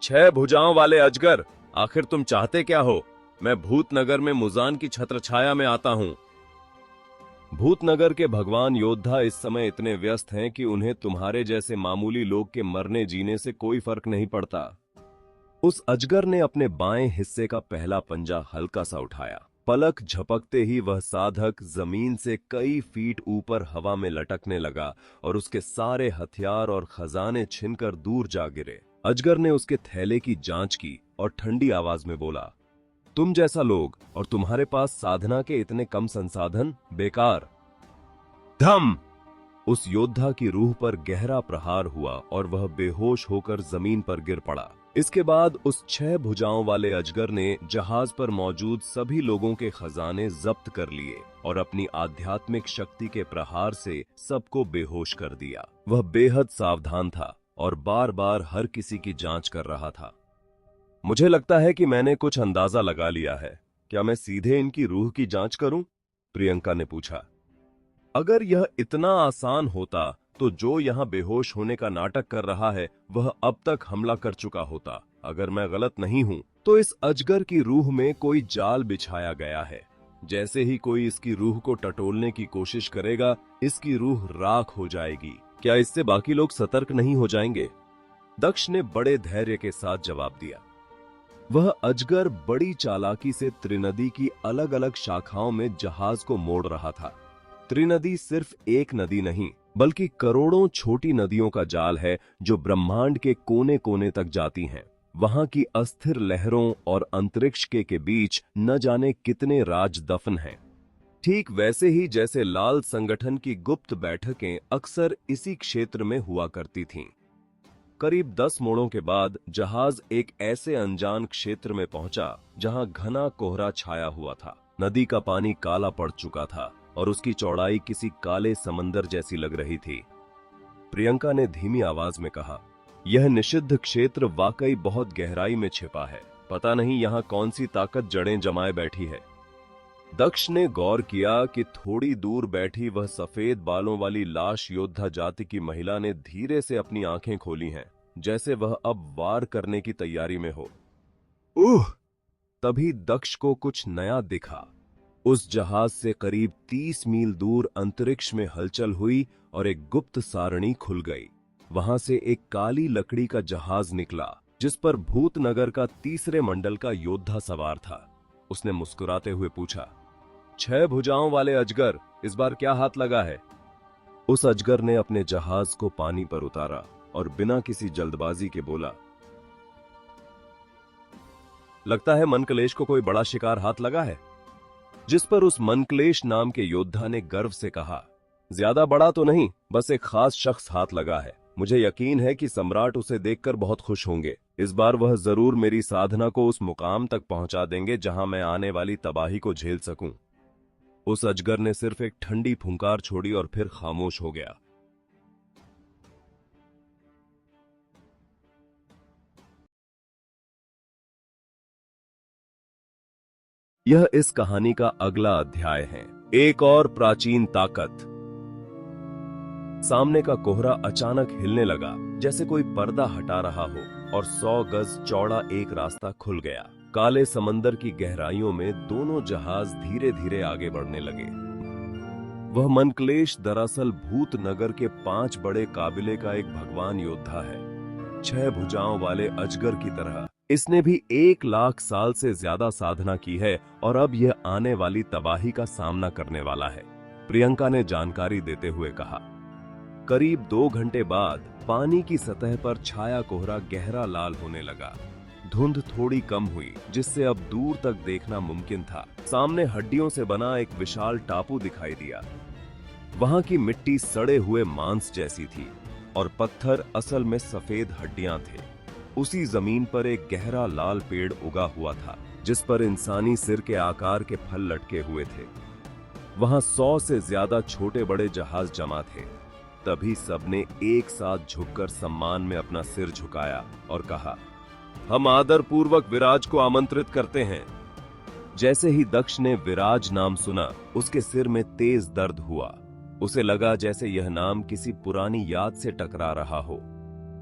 6 भुजाओं वाले अजगर, आखिर तुम चाहते क्या हो? मैं भूतनगर में मुजान की छत्रछाया में आता हूं। भूतनगर के भगवान योद्धा इस समय इतने व्यस्त हैं कि उन्हें तुम्हारे जैसे मामूली लोग के मरने जीने से कोई फर्क नहीं पड़ता। उस अजगर ने अपने बाएं हिस्से का पहला पंजा हल्का सा उठाया। पलक झपकते ही वह साधक जमीन से कई फीट ऊपर हवा में लटकने लगा और उसके सारे हथियार और खजाने छिनकर दूर जा गिरे। अजगर ने उसके थैले की जांच की और ठंडी आवाज में बोला, तुम जैसा लोग और तुम्हारे पास साधना के इतने कम संसाधन, बेकार। धम! उस योद्धा की रूह पर गहरा प्रहार हुआ और वह बेहोश होकर जमीन पर गिर पड़ा। इसके बाद उस 6 भुजाओं वाले अजगर ने जहाज पर मौजूद सभी लोगों के खजाने जब्त कर लिए और अपनी आध्यात्मिक शक्ति के प्रहार से सबको बेहोश कर दिया। वह बेहद सावधान था और बार बार हर किसी की जांच कर रहा था। मुझे लगता है कि मैंने कुछ अंदाजा लगा लिया है। क्या मैं सीधे इनकी रूह की जांच करूं? प्रियंका ने पूछा। अगर यह इतना आसान होता तो जो यहां बेहोश होने का नाटक कर रहा है वह अब तक हमला कर चुका होता। अगर मैं गलत नहीं हूं तो इस अजगर की रूह में कोई जाल बिछाया गया है। जैसे ही कोई इसकी रूह को टटोलने की कोशिश करेगा, इसकी रूह राख हो जाएगी। क्या इससे बाकी लोग सतर्क नहीं हो जाएंगे? दक्ष ने बड़े धैर्य के साथ जवाब दिया। वह अजगर बड़ी चालाकी से त्रिनदी की अलग अलग शाखाओं में जहाज को मोड़ रहा था। त्रिनदी सिर्फ एक नदी नहीं, बल्कि करोड़ों छोटी नदियों का जाल है जो ब्रह्मांड के कोने कोने तक जाती हैं। वहां की अस्थिर लहरों और अंतरिक्ष के बीच न जाने कितने राज दफन हैं। ठीक वैसे ही जैसे लाल संगठन की गुप्त बैठकें अक्सर इसी क्षेत्र में हुआ करती थीं। करीब 10 मोड़ों के बाद जहाज एक ऐसे अनजान क्षेत्र में पहुंचा जहां घना कोहरा छाया हुआ था। नदी का पानी काला पड़ चुका था और उसकी चौड़ाई किसी काले समंदर जैसी लग रही थी। प्रियंका ने धीमी आवाज में कहा, यह निषिद्ध क्षेत्र वाकई बहुत गहराई में छिपा है। पता नहीं यहां कौन सी ताकत जड़ें जमाए बैठी है। दक्ष ने गौर किया कि थोड़ी दूर बैठी वह सफेद बालों वाली लाश योद्धा जाति की महिला ने धीरे से अपनी आंखें खोली हैं, जैसे वह अब वार करने की तैयारी में हो। तभी दक्ष को कुछ नया दिखा। उस जहाज से करीब 30 मील दूर अंतरिक्ष में हलचल हुई और एक गुप्त सारणी खुल गई। वहां से एक काली लकड़ी का जहाज निकला जिस पर भूतनगर का तीसरे मंडल का योद्धा सवार था। उसने मुस्कुराते हुए पूछा, 6 भुजाओं वाले अजगर, इस बार क्या हाथ लगा है? उस अजगर ने अपने जहाज को पानी पर उतारा और बिना किसी जल्दबाजी के बोला, लगता है मनकलेश को कोई बड़ा शिकार हाथ लगा है। जिस पर उस मनकलेश नाम के योद्धा ने गर्व से कहा, ज्यादा बड़ा तो नहीं, बस एक खास शख्स हाथ लगा है। मुझे यकीन है कि सम्राट उसे देखकर बहुत खुश होंगे। इस बार वह जरूर मेरी साधना को उस मुकाम तक पहुंचा देंगे जहां मैं आने वाली तबाही को झेल सकूं। उस अजगर ने सिर्फ एक ठंडी फुंकार छोड़ी और फिर खामोश हो गया। यह इस कहानी का अगला अध्याय है। एक और प्राचीन ताकत। सामने का कोहरा अचानक हिलने लगा, जैसे कोई पर्दा हटा रहा हो, और 100 गज चौड़ा एक रास्ता खुल गया। काले समंदर की गहराइयों में दोनों जहाज धीरे धीरे आगे बढ़ने लगे। वह मनक्लेश दरअसल भूत नगर के 5 बड़े काबिले का एक भगवान योद्धा है, 6 भुजाओं वाले अजगर की तरह। इसने भी 1 लाख साल से ज्यादा साधना की है और अब यह आने वाली तबाही का सामना करने वाला है, प्रियंका ने जानकारी देते हुए कहा। करीब 2 घंटे बाद पानी की सतह पर छाया कोहरा गहरा लाल होने लगा। धुंध थोड़ी कम हुई, जिससे अब दूर तक देखना मुमकिन था। सामने हड्डियों से बना एक विशाल टापू दिखाई दिया। वहां की मिट्टी सड़े हुए मांस जैसी थी और पत्थर असल में सफेद हड्डियां थे। उसी जमीन पर एक गहरा लाल पेड़ उगा हुआ था, जिस पर इंसानी सिर के आकार के फल लटके हुए थे। वहां 100 से ज्यादा छोटे बड़े जहाज जमा थे। तभी सबने एक साथ झुककर सम्मान में अपना सिर झुकाया और कहा, हम आदर पूर्वक विराज को आमंत्रित करते हैं। जैसे ही दक्ष ने विराज नाम सुना, उसके सिर में तेज दर्द हुआ। उसे लगा जैसे यह नाम किसी पुरानी याद से टकरा रहा हो।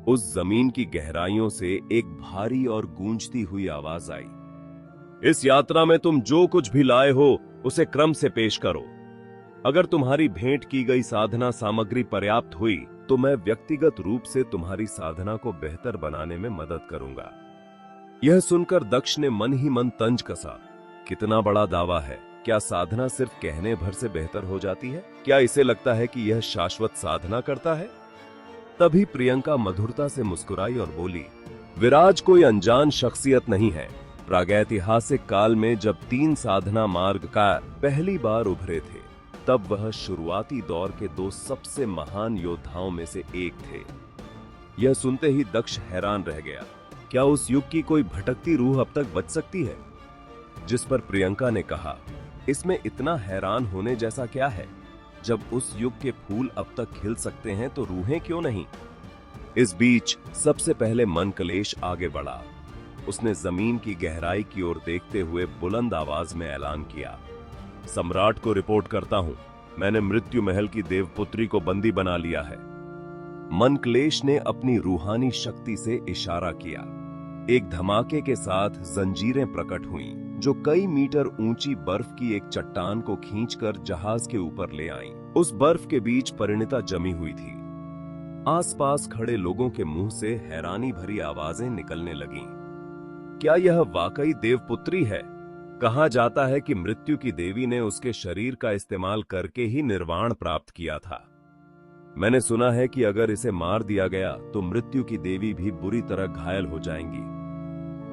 उस जमीन की गहराइयों से एक भारी और गूंजती हुई आवाज आई, इस यात्रा में तुम जो कुछ भी लाए हो उसे क्रम से पेश करो। अगर तुम्हारी भेंट की गई साधना सामग्री पर्याप्त हुई तो मैं व्यक्तिगत रूप से तुम्हारी साधना को बेहतर बनाने में मदद करूंगा। यह सुनकर दक्ष ने मन ही मन तंज कसा। कितना बड़ा दावा है! क्या साधना सिर्फ कहने भर से बेहतर हो जाती है? क्या इसे लगता है कि यह शाश्वत साधना करता है? तभी प्रियंका मधुरता से मुस्कुराई और बोली, विराज कोई अनजान शख्सियत नहीं है। प्रागैतिहासिक काल में जब 3 साधना मार्ग का पहली बार उभरे थे, तब वह शुरुआती दौर के 2 सबसे महान योद्धाओं में से एक थे। यह सुनते ही दक्ष हैरान रह गया। क्या उस युग की कोई भटकती रूह अब तक बच सकती है? जिस पर प्रियंका ने कहा, इसमें इतना हैरान होने जैसा क्या है? जब उस युग के फूल अब तक खिल सकते हैं तो रूहें क्यों नहीं? इस बीच सबसे पहले मनक्लेश आगे बढ़ा। उसने जमीन की गहराई की ओर देखते हुए बुलंद आवाज में ऐलान किया, सम्राट को रिपोर्ट करता हूं, मैंने मृत्यु महल की देवपुत्री को बंदी बना लिया है। मनक्लेश ने अपनी रूहानी शक्ति से इशारा किया। एक धमाके के साथ जंजीरें प्रकट हुईं, जो कई मीटर ऊंची बर्फ की एक चट्टान को खींचकर जहाज के ऊपर ले आईं। उस बर्फ के बीच परिणीता जमी हुई थी। आसपास खड़े लोगों के मुंह से हैरानी भरी आवाजें निकलने लगीं। क्या यह वाकई देवपुत्री है? कहा जाता है कि मृत्यु की देवी ने उसके शरीर का इस्तेमाल करके ही निर्वाण प्राप्त किया था। मैंने सुना है कि अगर इसे मार दिया गया तो मृत्यु की देवी भी बुरी तरह घायल हो जाएंगी।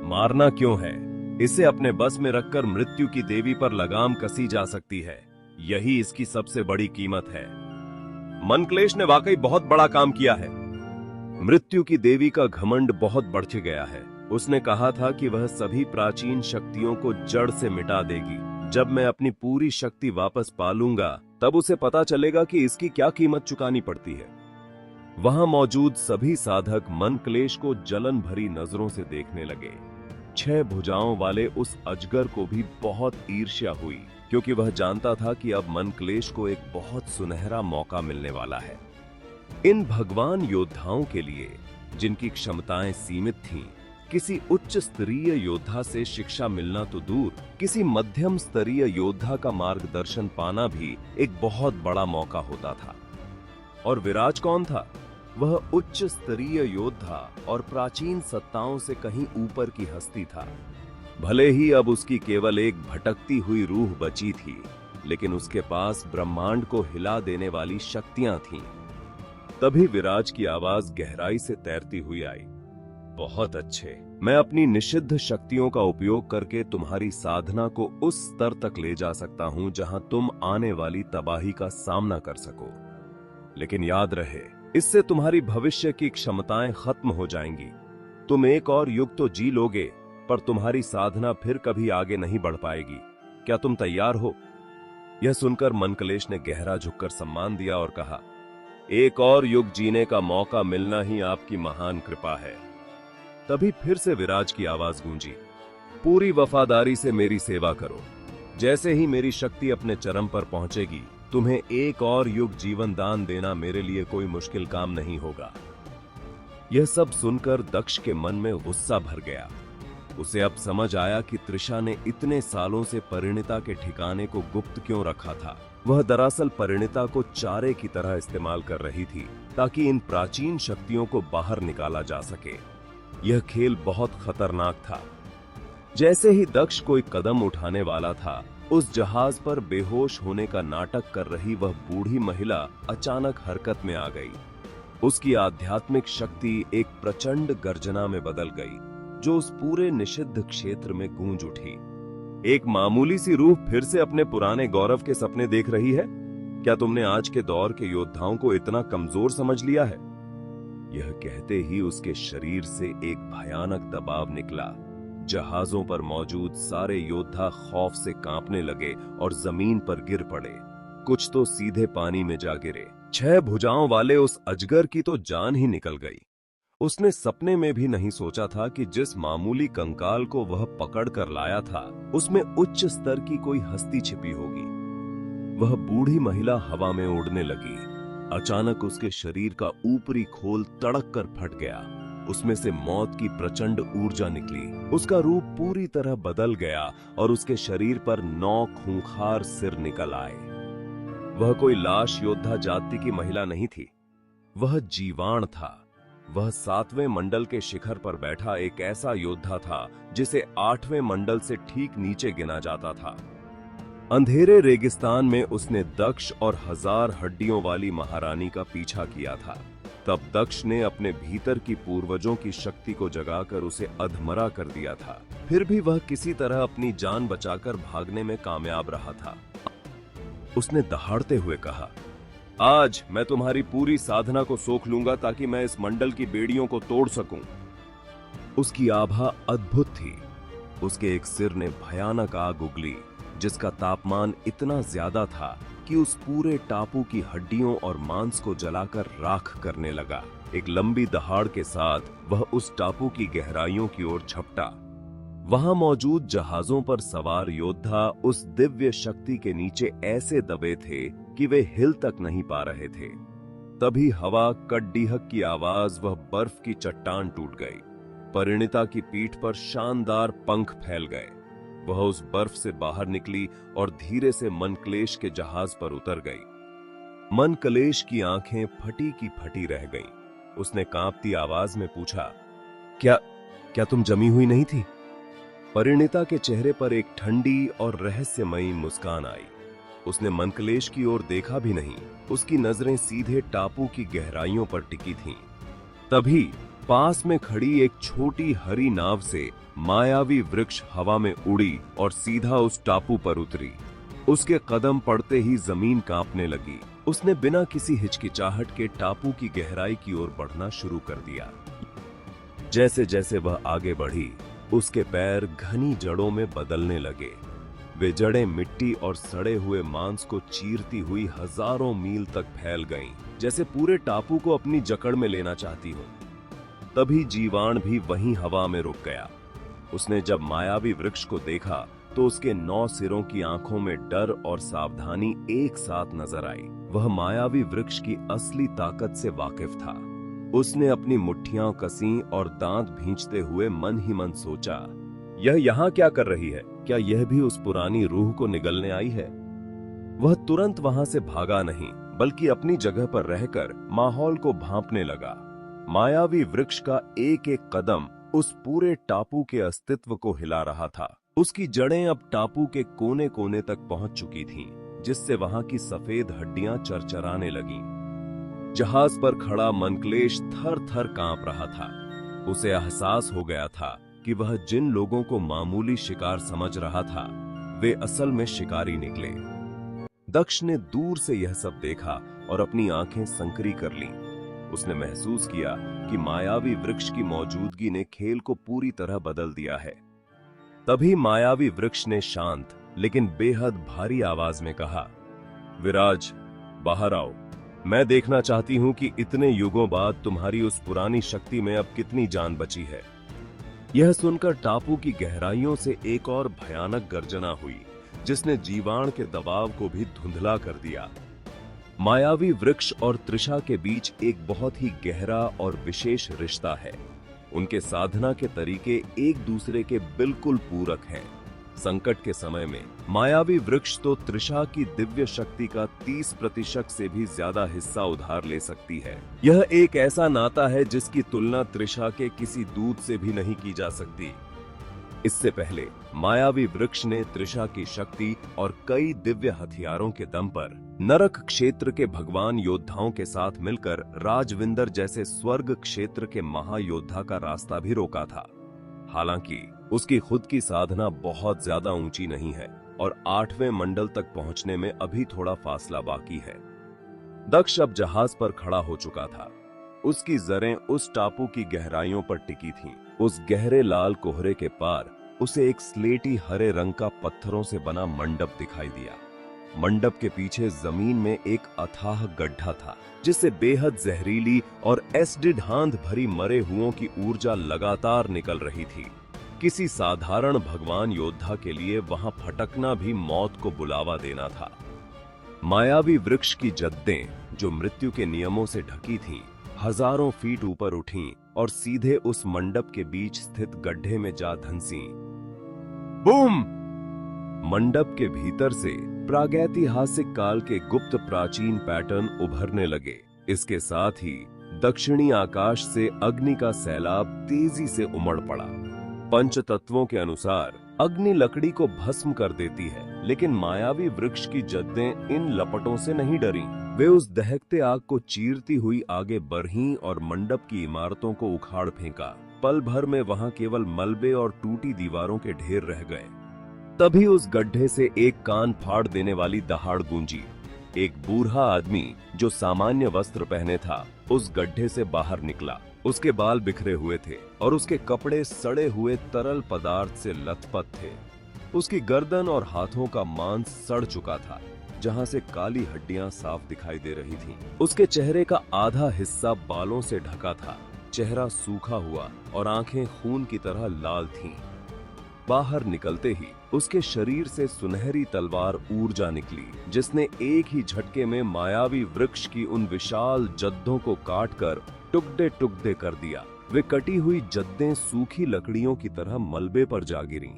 मारना क्यों है? इसे अपने बस में रखकर मृत्यु की देवी पर लगाम कसी जा सकती है। यही इसकी सबसे बड़ी कीमत है। मनक्लेश ने वाकई बहुत बड़ा काम किया है। मृत्यु की देवी का घमंड बहुत बढ़ गया है। उसने कहा था कि वह सभी प्राचीन शक्तियों को जड़ से मिटा देगी। जब मैं अपनी पूरी शक्ति वापस पा लूंगा, तब उसे पता चलेगा कि इसकी क्या कीमत चुकानी पड़ती है। वहां मौजूद सभी साधक मनक्लेश को जलन भरी नजरों से देखने लगे। 6 भुजाओं वाले उस अजगर को भी बहुत ईर्ष्या हुई, क्योंकि वह जानता था कि अब मनक्लेश को एक बहुत सुनहरा मौका मिलने वाला है। इन भगवान योद्धाओं के लिए, जिनकी क्षमताएं सीमित थीं, किसी उच्च स्तरीय योद्धा से शिक्षा मिलना तो दूर, किसी मध्यम स्तरीय योद्धा का मार्गदर्शन पाना भी एक बहुत बड़ा मौका होता था। और विराज कौन था? वह उच्च स्तरीय योद्धा और प्राचीन सत्ताओं से कहीं ऊपर की हस्ती था। भले ही अब उसकी केवल एक भटकती हुई रूह बची थी, लेकिन उसके पास ब्रह्मांड को हिला देने वाली शक्तियां थीं। तभी विराज की आवाज गहराई से तैरती हुई आई, बहुत अच्छे। मैं अपनी निषिद्ध शक्तियों का उपयोग करके तुम्हारी साधना को उस स्तर तक ले जा सकता हूं जहां तुम आने वाली तबाही का सामना कर सको। लेकिन याद रहे, इससे तुम्हारी भविष्य की क्षमताएं खत्म हो जाएंगी। तुम एक और युग तो जी लोगे, पर तुम्हारी साधना फिर कभी आगे नहीं बढ़ पाएगी। क्या तुम तैयार हो? यह सुनकर मनक्लेश ने गहरा झुककर सम्मान दिया और कहा, एक और युग जीने का मौका मिलना ही आपकी महान कृपा है। तभी फिर से विराज की आवाज गूंजी, पूरी वफादारी से मेरी सेवा करो। जैसे ही मेरी शक्ति अपने चरम पर पहुंचेगी, तुम्हें एक और युग जीवन दान देना मेरे लिए कोई मुश्किल काम नहीं होगा। यह सब सुनकर दक्ष के मन में गुस्सा भर गया। उसे अब समझ आया कि तृषा ने इतने सालों से परिणीता के ठिकाने को गुप्त क्यों रखा था। वह दरअसल परिणीता को चारे की तरह इस्तेमाल कर रही थी ताकि इन प्राचीन शक्तियों को बाहर निकाला जा सके। यह खेल बहुत खतरनाक था। जैसे ही दक्ष कोई कदम उठाने वाला था, उस जहाज पर बेहोश होने का नाटक कर रही वह बूढ़ी महिला अचानक हरकत में आ गई। उसकी आध्यात्मिक शक्ति एक प्रचंड गर्जना में बदल गई, जो उस पूरे निषिद्ध क्षेत्र में गूंज उठी। एक मामूली सी रूह फिर से अपने पुराने गौरव के सपने देख रही है? क्या तुमने आज के दौर के योद्धाओं को इतना कमजोर समझ लिया है? यह कहते ही उसके शरीर से एक भयानक दबाव निकला। जहाजों पर मौजूद सारे योद्धा खौफ से कांपने लगे और जमीन पर गिर पड़े। कुछ तो सीधे पानी में जा गिरे। 6 भुजाओं वाले उस अजगर की तो जान ही निकल गई। उसने सपने में भी नहीं सोचा था कि जिस मामूली कंकाल को वह पकड़ कर लाया था, उसमें उच्च स्तर की कोई हस्ती छिपी होगी। वह बूढ़ी महिला हवा में उड़ने लगी। अचानक उसके शरीर का ऊपरी खोल तड़क कर फट गया। उसमें से मौत की प्रचंड ऊर्जा निकली। उसका रूप पूरी तरह बदल गया और उसके शरीर पर 9 खूंखार सिर निकल आए। वह कोई लाश योद्धा जाति की महिला नहीं थी, वह जीवाण था। वह 7वें मंडल के शिखर पर बैठा एक ऐसा योद्धा था जिसे 8वें मंडल से ठीक नीचे गिना जाता था। अंधेरे रेगिस्तान में उसने दक्ष और 1000 हड्डियों वाली महारानी का पीछा किया था। तब दक्ष ने अपने भीतर की पूर्वजों की शक्ति को जगाकर उसे अधमरा कर दिया था। फिर भी वह किसी तरह अपनी जान बचाकर भागने में कामयाब रहा था। उसने दहाड़ते हुए कहा, आज मैं तुम्हारी पूरी साधना को सोख लूंगा ताकि मैं इस मंडल की बेड़ियों को तोड़ सकूं। उसकी आभा अद्भुत थी। उसके एक सिर ने भयानक आग उगली, जिसका तापमान इतना ज्यादा था कि उस पूरे टापू की हड्डियों और मांस को जलाकर राख करने लगा। एक लंबी दहाड़ के साथ वह उस टापू की गहराइयों की ओर झपटा। वहां मौजूद जहाजों पर सवार योद्धा उस दिव्य शक्ति के नीचे ऐसे दबे थे कि वे हिल तक नहीं पा रहे थे। तभी हवा कड्डीहक की आवाज वह बर्फ की चट्टान टूट गई। परिणीता की पीठ पर शानदार पंख फैल गए। वह उस बर्फ से बाहर निकली और धीरे से मनक्लेश के जहाज पर उतर गई। मनक्लेश की आंखें फटी की फटी रह गईं। उसने कांपती आवाज में पूछा, क्या तुम जमी हुई नहीं थी? परिणीता के चेहरे पर एक ठंडी और रहस्यमयी मुस्कान आई। उसने मनक्लेश की ओर देखा भी नहीं। उसकी नजरें सीधे टापू की गहराइयों पर टिकी थीं। तभी पास में खड़ी एक छोटी हरी नाव से मायावी वृक्ष हवा में उड़ी और सीधा उस टापू पर उतरी। उसके कदम पड़ते ही जमीन कांपने लगी। उसने बिना किसी हिचकिचाहट के टापू की गहराई की ओर बढ़ना शुरू कर दिया। जैसे जैसे वह आगे बढ़ी, उसके पैर घनी जड़ों में बदलने लगे। वे जड़ें मिट्टी और सड़े हुए मांस को चीरती हुई हजारों मील तक फैल गईं, जैसे पूरे टापू को अपनी जकड़ में लेना चाहती हो। तभी जीवाण भी वहीं हवा में रुक गया। उसने जब मायावी वृक्ष को देखा तो उसके 9 सिरों की आंखों में डर और सावधानी एक साथ नजर आई। वह मायावी वृक्ष की असली ताकत से वाकिफ था। उसने अपनी मुट्ठियां कसी और दांत भींचते हुए मन ही मन सोचा, यह यहाँ क्या कर रही है? क्या यह भी उस पुरानी रूह को निगलने आई है? वह तुरंत वहां से भागा नहीं, बल्कि अपनी जगह पर रहकर माहौल को भांपने लगा। मायावी वृक्ष का एक एक कदम उस पूरे टापू के अस्तित्व को हिला रहा था। उसकी जड़ें अब टापू के कोने कोने तक पहुंच चुकी थीं, जिससे वहां की सफेद हड्डियां चरचराने लगीं। जहाज पर खड़ा मनक्लेश थर थर कांप रहा था। उसे एहसास हो गया था कि वह जिन लोगों को मामूली शिकार समझ रहा था, वे असल में शिकारी निकले। दक्ष ने दूर से यह सब देखा और अपनी आंखें संकरी कर लीं। उसने महसूस किया कि मायावी वृक्ष की मौजूदगी ने खेल को पूरी तरह बदल दिया है। तभी मायावी वृक्ष ने शांत लेकिन बेहद भारी आवाज में कहा, विराज, बाहर आओ। मैं देखना चाहती हूं कि इतने युगों बाद तुम्हारी उस पुरानी शक्ति में अब कितनी जान बची है। यह सुनकर टापू की गहराइयों से एक और भयानक गर्जना हुई, जिसने जीवाण के दबाव को भी धुंधला कर दिया। मायावी वृक्ष और त्रिशा के बीच एक बहुत ही गहरा और विशेष रिश्ता है। उनके साधना के तरीके एक दूसरे के बिल्कुल पूरक हैं। संकट के समय में मायावी वृक्ष तो त्रिशा की दिव्य शक्ति का 30% से भी ज्यादा हिस्सा उधार ले सकती है। यह एक ऐसा नाता है जिसकी तुलना त्रिशा के किसी दूत से भी नहीं की जा सकती। इससे पहले मायावी वृक्ष ने त्रिशा की शक्ति और कई दिव्य हथियारों के दम पर नरक क्षेत्र के भगवान योद्धाओं के साथ मिलकर राजविंदर जैसे स्वर्ग क्षेत्र के महायोद्धा का रास्ता भी रोका था। हालांकि उसकी खुद की साधना बहुत ज्यादा ऊंची नहीं है और 8वें मंडल तक पहुंचने में अभी थोड़ा फासला बाकी है। दक्ष अब जहाज पर खड़ा हो चुका था। उसकी जरें उस टापू की गहराइयों पर टिकी थीं। उस गहरे लाल कोहरे के पार उसे एक स्लेटी हरे रंग का पत्थरों से बना मंडप दिखाई दिया। मंडप के पीछे जमीन में एक अथाह गड्ढा था जिससे बेहद जहरीली और एसिड हांध भरी मरे हुओं की ऊर्जा लगातार निकल रही थी। किसी साधारण भगवान योद्धा के लिए वहां फटकना भी मौत को बुलावा देना था। मायावी वृक्ष की जद्दें जो मृत्यु के नियमों से ढकी थीं, हजारों फीट ऊपर उठीं और सीधे उस मंडप के बीच स्थित गड्ढे में जा धंसीं। बूम! मंडप के भीतर से प्रागैतिहासिक काल के गुप्त प्राचीन पैटर्न उभरने लगे। इसके साथ ही दक्षिणी आकाश से अग्नि का सैलाब तेजी से उमड़ पड़ा। पंचतत्वों के अनुसार अग्नि लकड़ी को भस्म कर देती है, लेकिन मायावी वृक्ष की जद्दें इन लपटों से नहीं डरीं। वे उस दहकते आग को चीरती हुई आगे बढ़ीं और मंडप की इमारतों को उखाड़ फेंका। पल भर में वहां केवल मलबे और टूटी दीवारों के ढेर रह गए। तभी उस गड्ढे से एक कान फाड़ देने वाली दहाड़ गूंजी। एक बूढ़ा आदमी जो सामान्य वस्त्र पहने था उस गड्ढे से बाहर निकला। उसके बाल बिखरे हुए थे और उसके कपड़े सड़े हुए तरल पदार्थ से लथपथ थे। उसकी गर्दन और हाथों का मांस सड़ चुका था, जहां से काली हड्डियां साफ दिखाई दे रही थीं। उसके चेहरे का आधा हिस्सा बालों से ढका था। चेहरा सूखा हुआ और आंखें खून की तरह लाल थीं। बाहर निकलते ही उसके शरीर से सुनहरी तलवार ऊर्जा निकली, जिसने एक ही झटके में मायावी वृक्ष की उन विशाल जद्दों को काटकर टुकड़े टुकड़े कर दिया। वे कटी हुई जद्दें सूखी लकड़ियों की तरह मलबे पर जा गिरीं।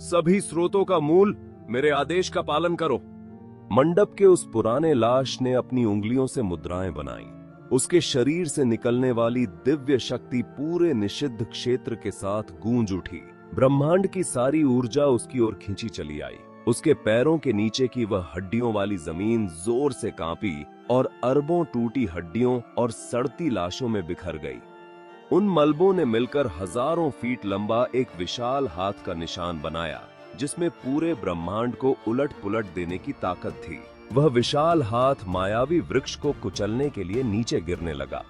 सभी स्रोतों का मूल, मेरे आदेश का पालन करो। मंडप के उस पुराने लाश ने अपनी उंगलियों से मुद्राएं बनाईं। उसके शरीर से निकलने वाली दिव्य शक्ति पूरे निषिद्ध क्षेत्र के साथ गूंज उठी। ब्रह्मांड की सारी ऊर्जा उसकी ओर खींची चली आई। उसके पैरों के नीचे की वह हड्डियों वाली जमीन जोर से कांपी और अरबों टूटी हड्डियों और सड़ती लाशों में बिखर गई। उन मलबों ने मिलकर हजारों फीट लंबा एक विशाल हाथ का निशान बनाया, जिसमें पूरे ब्रह्मांड को उलट पुलट देने की ताकत थी। वह विशाल हाथ मायावी वृक्ष को कुचलने के लिए नीचे गिरने लगा।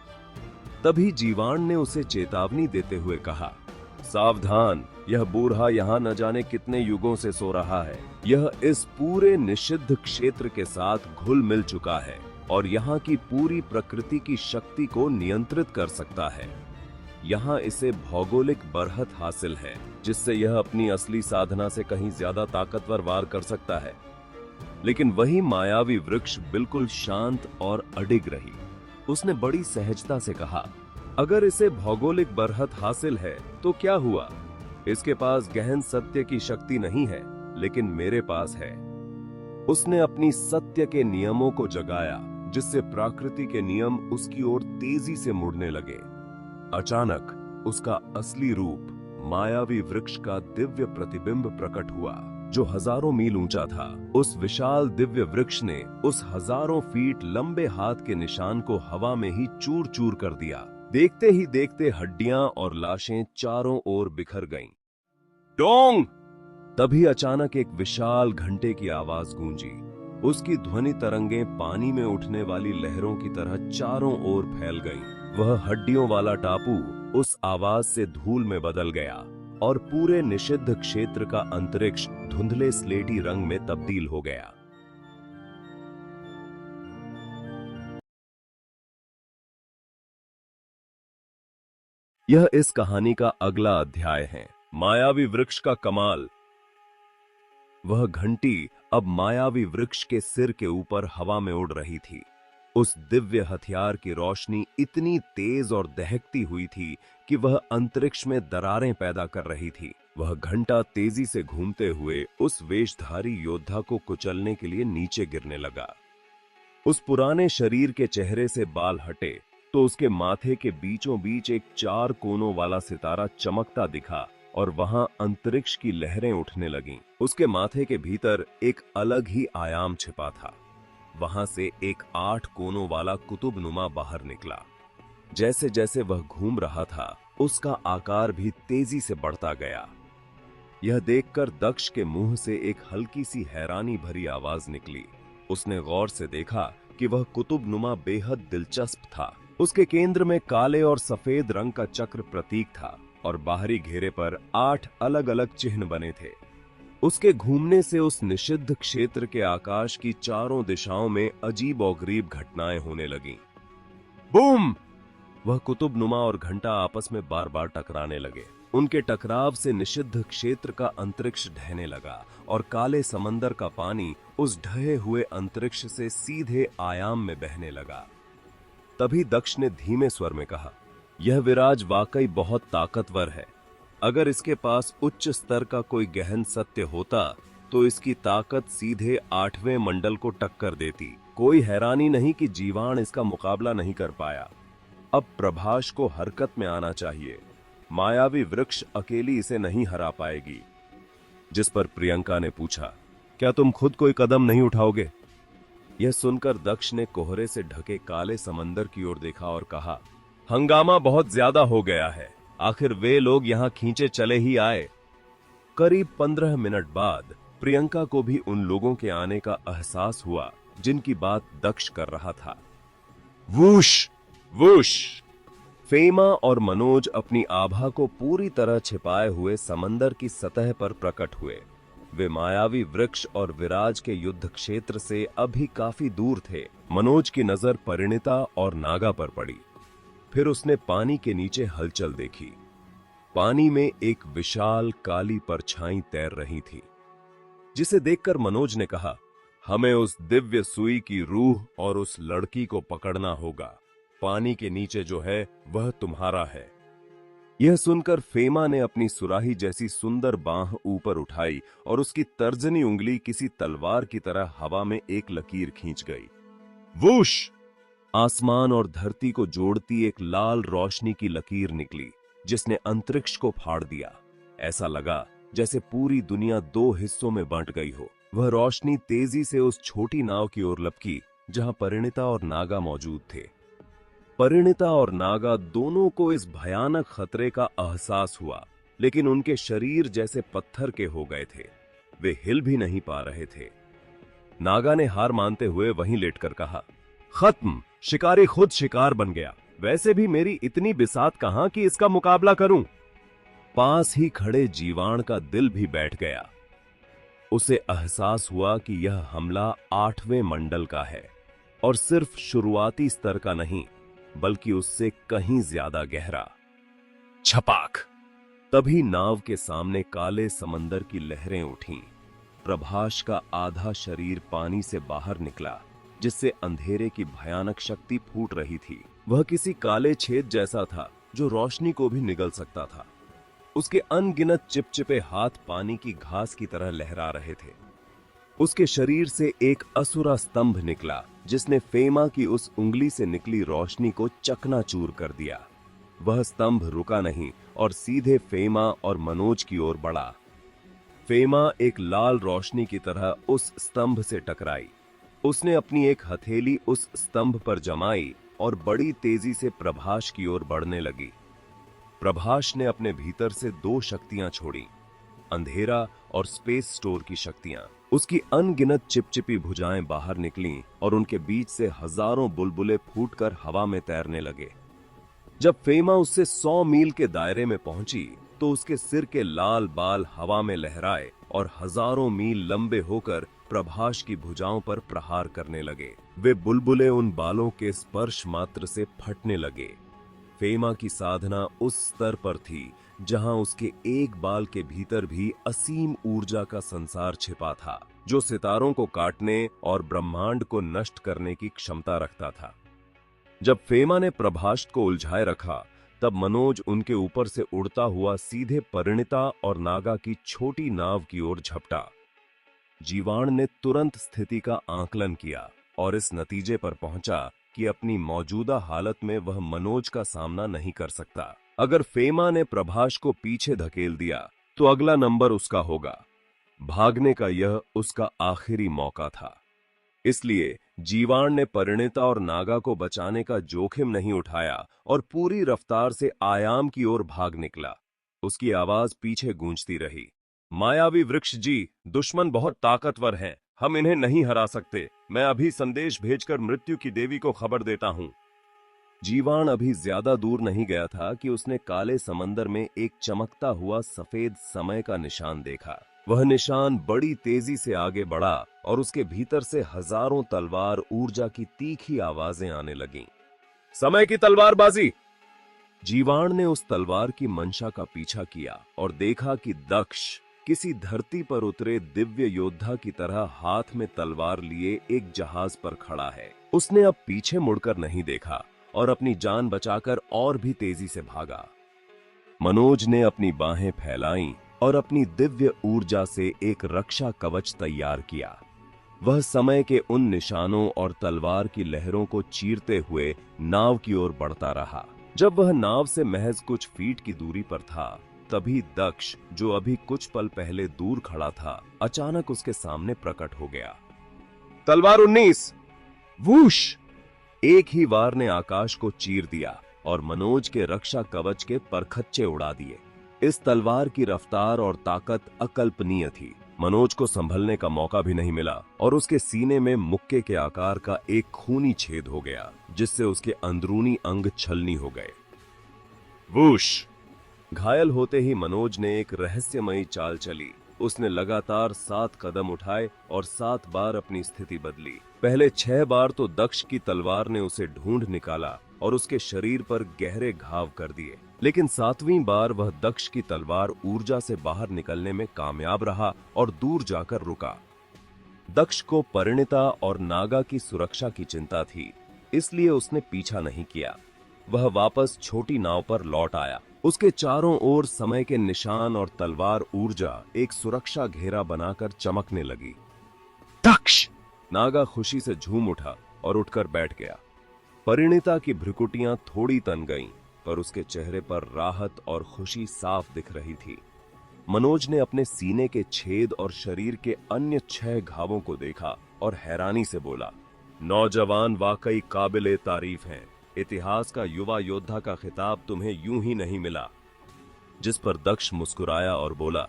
तभी जीवाण ने उसे चेतावनी देते हुए कहा, सावधान, यह बूढ़ा यहाँ न जाने कितने युगों से सो रहा है। यह इस पूरे निषिद्ध क्षेत्र के साथ घुल मिल चुका है और यहाँ की पूरी प्रकृति की शक्ति को नियंत्रित कर सकता है। यहाँ इसे भौगोलिक बरहत हासिल है, जिससे यह अपनी असली साधना से कहीं ज्यादा ताकतवर वार कर सकता है। लेकिन वही मायावी वृक्ष बिल्कुल शांत और अडिग रही। उसने बड़ी सहजता से कहा, अगर इसे भौगोलिक बरहत हासिल है तो क्या हुआ? इसके पास गहन सत्य की शक्ति नहीं है, लेकिन मेरे पास है। उसने अपनी सत्य के नियमों को जगाया, जिससे प्रकृति के नियम उसकी ओर तेजी से मुड़ने लगे। अचानक उसका असली रूप मायावी वृक्ष का दिव्य प्रतिबिंब प्रकट हुआ, जो हजारों मील ऊंचा था। उस विशाल दिव्य वृक्ष ने उस हजारों फीट लंबे हाथ के निशान को हवा में ही चूर चूर कर दिया। देखते ही देखते हड्डियां और लाशें चारों ओर बिखर गईं। डोंग! तभी अचानक एक विशाल घंटे की आवाज गूंजी। उसकी ध्वनि तरंगें पानी में उठने वाली लहरों की तरह चारों ओर फैल गईं। वह हड्डियों वाला टापू उस आवाज से धूल में बदल गया और पूरे निषिद्ध क्षेत्र का अंतरिक्ष धुंधले स्लेटी रंग में तब्दील हो गया। यह इस कहानी का अगला अध्याय है। मायावी वृक्ष का कमाल। वह घंटी अब मायावी वृक्ष के सिर के ऊपर हवा में उड़ रही थी। उस दिव्य हथियार की रोशनी इतनी तेज और दहकती हुई थी कि वह अंतरिक्ष में दरारें पैदा कर रही थी। वह घंटा तेजी से घूमते हुए उस वेशधारी योद्धा को कुचलने के लिए नीचे गिरने लगा। उस पुराने शरीर के चेहरे से बाल हटे तो उसके माथे के बीचों बीच एक 4 कोनों वाला सितारा चमकता दिखा और वहां अंतरिक्ष की लहरें उठने लगीं। उसके माथे के भीतर एक अलग ही आयाम छिपा था। वहां से एक 8 कोनों वाला कुतुबनुमा बाहर निकला। जैसे जैसे वह घूम रहा था, उसका आकार भी तेजी से बढ़ता गया। यह देखकर दक्ष के मुंह से एक हल्की सी हैरानी भरी आवाज निकली। उसने गौर से देखा कि वह कुतुबनुमा बेहद दिलचस्प था। उसके केंद्र में काले और सफेद रंग का चक्र प्रतीक था और बाहरी घेरे पर 8 अलग अलग चिन्ह बने थे। उसके घूमने से उस निषिद्ध क्षेत्र के आकाश की चारों दिशाओं में अजीबोगरीब घटनाएं होने लगीं। बूम! वह कुतुबनुमा और घंटा आपस में बार बार टकराने लगे। उनके टकराव से निषिद्ध क्षेत्र का अंतरिक्ष ढहने लगा और काले समंदर का पानी उस ढहे हुए अंतरिक्ष से सीधे आयाम में बहने लगा। तभी दक्ष ने धीमे स्वर में कहा, यह विराज वाकई बहुत ताकतवर है। अगर इसके पास उच्च स्तर का कोई गहन सत्य होता तो इसकी ताकत सीधे 8वें मंडल को टक्कर देती। कोई हैरानी नहीं कि जीवाण इसका मुकाबला नहीं कर पाया। अब प्रभास को हरकत में आना चाहिए। मायावी वृक्ष अकेली इसे नहीं हरा पाएगी। जिस पर प्रियंका ने पूछा, क्या तुम खुद कोई कदम नहीं उठाओगे? यह सुनकर दक्ष ने कोहरे से ढके काले समंदर की ओर देखा और कहा, हंगामा बहुत ज्यादा हो गया है। आखिर वे लोग यहां खींचे चले ही आए। करीब 15 मिनट बाद प्रियंका को भी उन लोगों के आने का एहसास हुआ जिनकी बात दक्ष कर रहा था। Whoosh whoosh! फेमा और मनोज अपनी आभा को पूरी तरह छिपाए हुए समंदर की सतह पर प्रकट हुए। वे मायावी वृक्ष और विराज के युद्ध क्षेत्र से अभी काफी दूर थे। मनोज की नजर परिणीता और नागा पर पड़ी। फिर उसने पानी के नीचे हलचल देखी। पानी में एक विशाल काली परछाई तैर रही थी, जिसे देखकर मनोज ने कहा, हमें उस दिव्य सुई की रूह और उस लड़की को पकड़ना होगा। पानी के नीचे जो है वह तुम्हारा है। यह सुनकर फेमा ने अपनी सुराही जैसी सुंदर बांह ऊपर उठाई और उसकी तर्जनी उंगली किसी तलवार की तरह हवा में एक लकीर खींच गई। वूश! आसमान और धरती को जोड़ती एक लाल रोशनी की लकीर निकली, जिसने अंतरिक्ष को फाड़ दिया। ऐसा लगा जैसे पूरी दुनिया 2 हिस्सों में बंट गई हो। वह रोशनी तेजी से उस छोटी नाव की ओर लपकी जहां परिणीता और नागा मौजूद थे। परिणीता और नागा दोनों को इस भयानक खतरे का एहसास हुआ, लेकिन उनके शरीर जैसे पत्थर के हो गए थे। वे हिल भी नहीं पा रहे थे। नागा ने हार मानते हुए वहीं लेटकर कहा, खत्म, शिकारी खुद शिकार बन गया। वैसे भी मेरी इतनी बिसात कहां कि इसका मुकाबला करूं। पास ही खड़े जीवाण का दिल भी बैठ गया। उसे एहसास हुआ कि यह हमला 8वें मंडल का है और सिर्फ शुरुआती स्तर का नहीं, बल्कि उससे कहीं ज्यादा गहरा। छपाक! तभी नाव के सामने काले समंदर की लहरें उठीं। प्रभास का आधा शरीर पानी से बाहर निकला, जिससे अंधेरे की भयानक शक्ति फूट रही थी। वह किसी काले छेद जैसा था जो रोशनी को भी निगल सकता था। उसके अनगिनत चिपचिपे हाथ पानी की घास की तरह लहरा रहे थे। उसके शरीर से एक असुरा स्तंभ निकला, जिसने फेमा की उस उंगली से निकली रोशनी को चकनाचूर कर दिया। वह स्तंभ रुका नहीं और सीधे फेमा और मनोज की ओर बढ़ा। फेमा एक लाल रोशनी की तरह उस स्तंभ से टकराई। उसने अपनी एक हथेली उस स्तंभ पर जमाई और बड़ी तेजी से प्रभास की ओर बढ़ने लगी। प्रभास ने अपने भीतर से 2 शक्तियां छोड़ी, अंधेरा और स्पेस स्टोर की शक्तियां। उसकी अनगिनत चिपचिपी भुजाएं बाहर निकलीं और उनके बीच से हजारों बुलबुले फूटकर हवा में तैरने लगे। जब फेमा उससे 100 मील के दायरे में पहुंची तो उसके सिर के लाल बाल हवा में लहराए और हजारों मील लंबे होकर प्रभास की भुजाओं पर प्रहार करने लगे। वे बुलबुले उन बालों के स्पर्श मात्र से फटने लगे। फेमा की साधना उस स्तर पर थी जहां उसके एक बाल के भीतर भी असीम ऊर्जा का संसार छिपा था, जो सितारों को काटने और ब्रह्मांड को नष्ट करने की क्षमता रखता था। जब फेमा ने प्रभाष्ट को उलझाए रखा, तब मनोज उनके ऊपर से उड़ता हुआ सीधे परिणीता और नागा की छोटी नाव की ओर झपटा। जीवाण ने तुरंत स्थिति का आकलन किया और इस नतीजे पर पहुंचा कि अपनी मौजूदा हालत में वह मनोज का सामना नहीं कर सकता। अगर फेमा ने प्रभाष को पीछे धकेल दिया तो अगला नंबर उसका होगा। भागने का यह उसका आखिरी मौका था। इसलिए जीवाण ने परिणीता और नागा को बचाने का जोखिम नहीं उठाया और पूरी रफ्तार से आयाम की ओर भाग निकला। उसकी आवाज पीछे गूंजती रही, मायावी वृक्ष जी, दुश्मन बहुत ताकतवर हैं, हम इन्हें नहीं हरा सकते। मैं अभी संदेश भेजकर मृत्यु की देवी को खबर देता हूं। जीवाण अभी ज्यादा दूर नहीं गया था कि उसने काले समंदर में एक चमकता हुआ सफेद समय का निशान देखा। वह निशान बड़ी तेजी से आगे बढ़ा और उसके भीतर से हजारों तलवार ऊर्जा की तीखी आवाजें आने लगीं। समय की तलवारबाजी! जीवाण ने उस तलवार की मंशा का पीछा किया और देखा कि दक्ष किसी धरती पर उतरे दिव्य योद्धा की तरह हाथ में तलवार लिए एक जहाज पर खड़ा है। उसने अब पीछे मुड़कर नहीं देखा और अपनी जान बचाकर और भी तेजी से भागा। मनोज ने अपनी बाहें फैलाईं और अपनी दिव्य ऊर्जा से एक रक्षा कवच तैयार किया। वह समय के उन निशानों और तलवार की लहरों को चीरते हुए नाव की ओर बढ़ता रहा। जब वह नाव से महज कुछ फीट की दूरी पर था, तभी दक्ष, जो अभी कुछ पल पहले दूर खड़ा था, अचानक उसके सामने प्रकट हो गया। तलवार 19! वूश! एक ही वार ने आकाश को चीर दिया और मनोज के रक्षा कवच के परखच्चे उड़ा दिए। इस तलवार की रफ्तार और ताकत अकल्पनीय थी। मनोज को संभलने का मौका भी नहीं मिला और उसके सीने में मुक्के के आकार का एक खूनी छेद हो गया, जिससे उसके अंदरूनी अंग छलनी हो गए। वूश! घायल होते ही मनोज ने एक रहस्यमयी चाल चली। उसने लगातार 7 कदम उठाए और 7 बार अपनी स्थिति बदली। पहले 6 बार तो दक्ष की तलवार ने उसे ढूंढ निकाला और उसके शरीर पर गहरे घाव कर दिए, लेकिन 7वीं बार वह दक्ष की तलवार ऊर्जा से बाहर निकलने में कामयाब रहा और दूर जाकर रुका। दक्ष को परिणीता और नागा की सुरक्षा की चिंता थी, इसलिए उसने पीछा नहीं किया। वह वापस छोटी नाव पर लौट आया। उसके चारों ओर समय के निशान और तलवार ऊर्जा एक सुरक्षा घेरा बनाकर चमकने लगी। दक्ष! नागा खुशी से झूम उठा और उठकर बैठ गया। परिणीता की भ्रुकुटियां थोड़ी तन गईं, पर उसके चेहरे पर राहत और खुशी साफ दिख रही थी। मनोज ने अपने सीने के छेद और शरीर के अन्य 6 घावों को देखा और हैरानी से बोला, नौजवान वाकई काबिले तारीफ हैं। इतिहास का युवा योद्धा का खिताब तुम्हें यूं ही नहीं मिला। जिस पर दक्ष मुस्कुराया और बोला,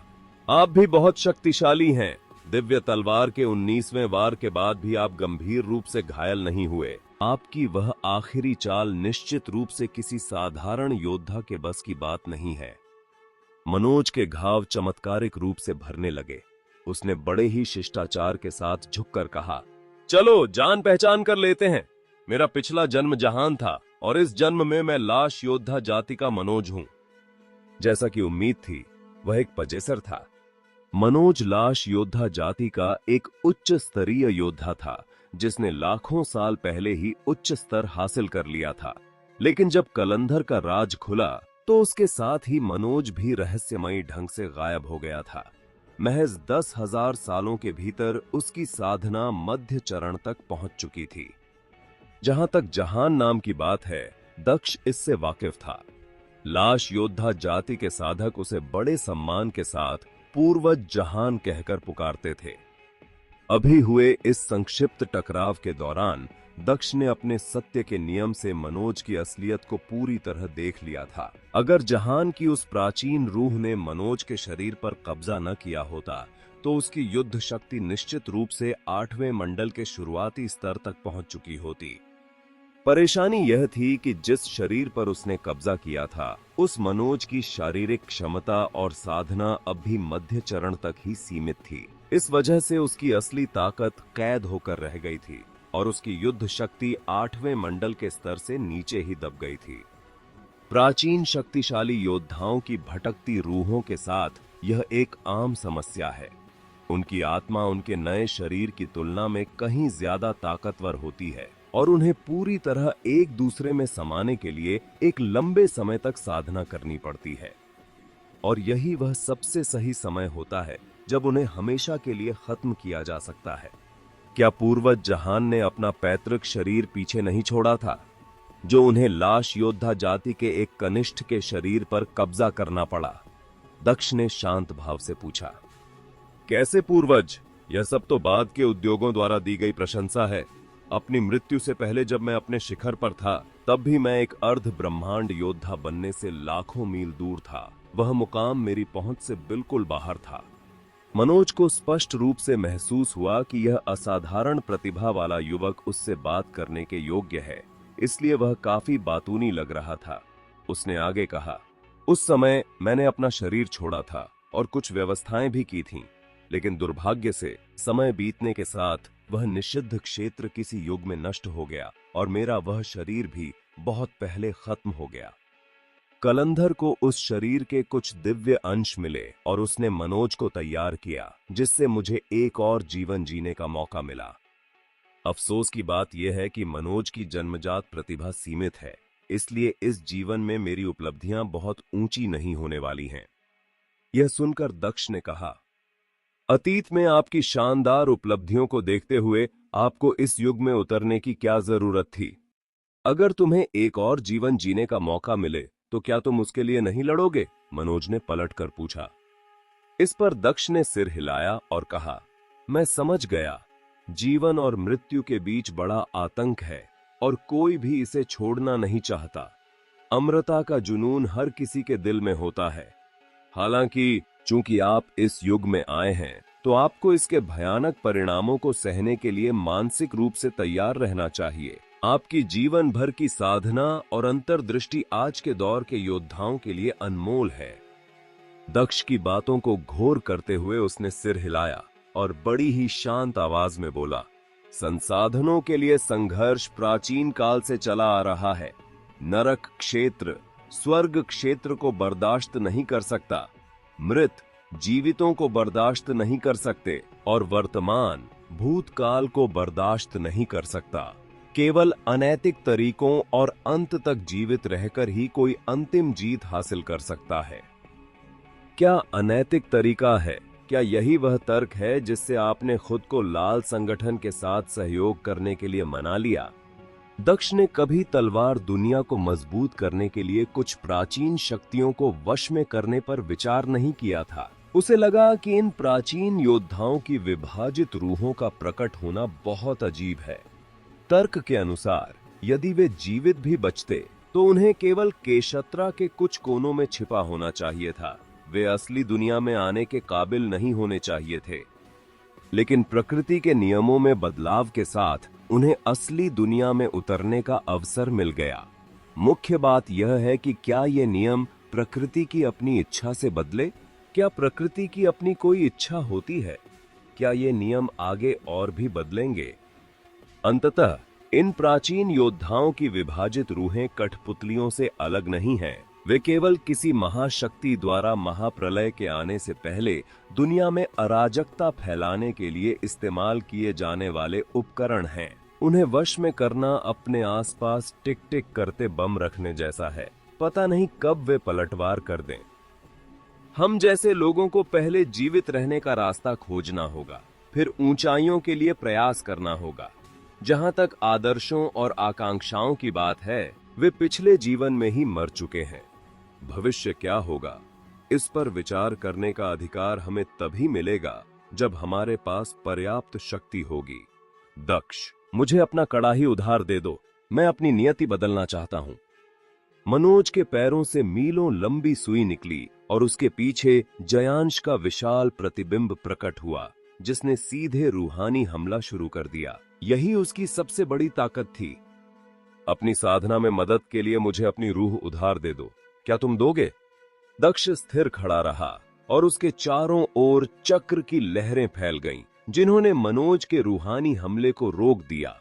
आप भी बहुत शक्तिशाली हैं। दिव्य तलवार के 19वें वार के बाद भी आप गंभीर रूप से घायल नहीं हुए। आपकी वह आखिरी चाल निश्चित रूप से किसी साधारण योद्धा के बस की बात नहीं है। मनोज के घाव चमत्कारिक रूप से भरने लगे। उसने बड़े ही शिष्टाचार के साथ झुककर कहा, चलो जान पहचान कर लेते हैं। मेरा पिछला जन्म जहान था और इस जन्म में मैं लाश योद्धा जाति का मनोज हूं। जैसा कि उम्मीद थी, वह एक पजेसर था। मनोज लाश योद्धा जाति का एक उच्च स्तरीय योद्धा था, जिसने लाखों साल पहले ही उच्च स्तर हासिल कर लिया था। लेकिन जब कलंधर का राज खुला, तो उसके साथ ही मनोज भी रहस्यमयी ढंग से गायब हो गया था। महज 10,000 सालों के भीतर उसकी साधना मध्य चरण तक पहुंच चुकी थी। जहां तक जहान नाम की बात है, दक्ष इससे वाकिफ था। लाश योद्धा जाति के साधक उसे बड़े सम्मान के साथ पूर्वज जहान कहकर पुकारते थे। अभी हुए इस संक्षिप्त टकराव के दौरान दक्ष ने अपने सत्य के नियम से मनोज की असलियत को पूरी तरह देख लिया था। अगर जहान की उस प्राचीन रूह ने मनोज के शरीर पर कब्जा न किया होता, तो उसकी युद्ध शक्ति निश्चित रूप से 8वें मंडल के शुरुआती स्तर तक पहुंच चुकी होती। परेशानी यह थी कि जिस शरीर पर उसने कब्जा किया था, उस मनोज की शारीरिक क्षमता और साधना अब भी मध्य चरण तक ही सीमित थी। इस वजह से उसकी असली ताकत कैद होकर रह गई थी और उसकी युद्ध शक्ति 8वें मंडल के स्तर से नीचे ही दब गई थी। प्राचीन शक्तिशाली योद्धाओं की भटकती रूहों के साथ यह एक आम समस्या है। उनकी आत्मा उनके नए शरीर की तुलना में कहीं ज्यादा ताकतवर होती है और उन्हें पूरी तरह एक दूसरे में समाने के लिए एक लंबे समय तक साधना करनी पड़ती है। और यही वह सबसे सही समय होता है जब उन्हें हमेशा के लिए खत्म किया जा सकता है। क्या पूर्वज जहान ने अपना पैतृक शरीर पीछे नहीं छोड़ा था, जो उन्हें लाश योद्धा जाति के एक कनिष्ठ के शरीर पर कब्जा करना पड़ा? दक्ष ने शांत भाव से पूछा। कैसे पूर्वज? यह सब तो बाद के उद्योगों द्वारा दी गई प्रशंसा है। अपनी मृत्यु से पहले जब मैं अपने शिखर पर था, तब भी मैं एक अर्ध ब्रह्मांड योद्धा बनने से लाखों मील दूर था। वह मुकाम मेरी पहुंच से बिल्कुल बाहर था। मनोज को स्पष्ट रूप से महसूस हुआ कि यह असाधारण प्रतिभा वाला युवक उससे बात करने के योग्य है, इसलिए वह काफी बातूनी लग रहा था। उसने आगे कहा, उस समय मैंने अपना शरीर छोड़ा था और कुछ व्यवस्थाएं भी की थीं, लेकिन दुर्भाग्य से समय बीतने के साथ वह निषिद्ध क्षेत्र किसी युग में नष्ट हो गया और मेरा वह शरीर भी बहुत पहले खत्म हो गया। कलंधर को उस शरीर के कुछ दिव्य अंश मिले और उसने मनोज को तैयार किया, जिससे मुझे एक और जीवन जीने का मौका मिला। अफसोस की बात यह है कि मनोज की जन्मजात प्रतिभा सीमित है, इसलिए इस जीवन में मेरी उपलब्धियां बहुत ऊंची नहीं होने वाली हैं। यह सुनकर दक्ष ने कहा, अतीत में आपकी शानदार उपलब्धियों को देखते हुए आपको इस युग में उतरने की क्या जरूरत थी? अगर तुम्हें एक और जीवन जीने का मौका मिले तो क्या तुम उसके लिए नहीं लड़ोगे? मनोज ने पलटकर पूछा। इस पर दक्ष ने सिर हिलाया और कहा, मैं समझ गया। जीवन और मृत्यु के बीच बड़ा आतंक है और कोई भी इसे छोड़ना नहीं चाहता। अमरता का जुनून हर किसी के दिल में होता है। हालांकि चूंकि आप इस युग में आए हैं, तो आपको इसके भयानक परिणामों को सहने के लिए मानसिक रूप से तैयार रहना चाहिए। आपकी जीवन भर की साधना और अंतर्दृष्टि आज के दौर के योद्धाओं के लिए अनमोल है। दक्ष की बातों को घोर करते हुए उसने सिर हिलाया और बड़ी ही शांत आवाज में बोला, संसाधनों के लिए संघर्ष प्राचीन काल से चला आ रहा है। नरक क्षेत्र स्वर्ग क्षेत्र को बर्दाश्त नहीं कर सकता, मृत जीवितों को बर्दाश्त नहीं कर सकते और वर्तमान भूतकाल को बर्दाश्त नहीं कर सकता। केवल अनैतिक तरीकों और अंत तक जीवित रहकर ही कोई अंतिम जीत हासिल कर सकता है। क्या अनैतिक तरीका है? क्या यही वह तर्क है जिससे आपने खुद को लाल संगठन के साथ सहयोग करने के लिए मना लिया? दक्ष ने कभी तलवार दुनिया को मजबूत करने के लिए कुछ प्राचीन शक्तियों को वश में करने पर विचार नहीं किया था। उसे लगा कि इन प्राचीन योद्धाओं की विभाजित रूहों का प्रकट होना बहुत अजीब है। तर्क के अनुसार यदि वे जीवित भी बचते तो उन्हें केवल केशत्रा के कुछ कोनों में छिपा होना चाहिए था। वे असली दुनिया में आने के काबिल नहीं होने चाहिए थे। लेकिन प्रकृति के नियमों में बदलाव के साथ उन्हें असली दुनिया में उतरने का अवसर मिल गया। मुख्य बात यह है कि क्या ये नियम प्रकृति की अपनी इच्छा से बदले? क्या प्रकृति की अपनी कोई इच्छा होती है? क्या ये नियम आगे और भी बदलेंगे? अंततः इन प्राचीन योद्धाओं की विभाजित रूहें कठपुतलियों से अलग नहीं हैं। वे केवल किसी महाशक्ति द्वारा महाप्रलय के आने से पहले दुनिया में अराजकता फैलाने के लिए इस्तेमाल किए जाने वाले उपकरण हैं। उन्हें वश में करना अपने आसपास टिक टिक करते बम रखने जैसा है। पता नहीं कब वे पलटवार कर दें। हम जैसे लोगों को पहले जीवित रहने का रास्ता खोजना होगा, फिर ऊंचाइयों के लिए प्रयास करना होगा। जहां तक आदर्शों और आकांक्षाओं की बात है, वे पिछले जीवन में ही मर चुके हैं। भविष्य क्या होगा, इस पर विचार करने का अधिकार हमें तभी मिलेगा जब हमारे पास पर्याप्त शक्ति होगी। दक्ष, मुझे अपना कड़ाही उधार दे दो, मैं अपनी नियति बदलना चाहता हूं। मनोज के पैरों से मीलों लंबी सुई निकली और उसके पीछे जयांश का विशाल प्रतिबिंब प्रकट हुआ, जिसने सीधे रूहानी हमला शुरू कर दिया। यही उसकी सबसे बड़ी ताकत थी। अपनी साधना में मदद के लिए मुझे अपनी रूह उधार दे दो, क्या तुम दोगे? दक्ष स्थिर खड़ा रहा और उसके चारों ओर चक्र की लहरें फैल गईं, जिन्होंने मनोज के रूहानी हमले को रोक दिया।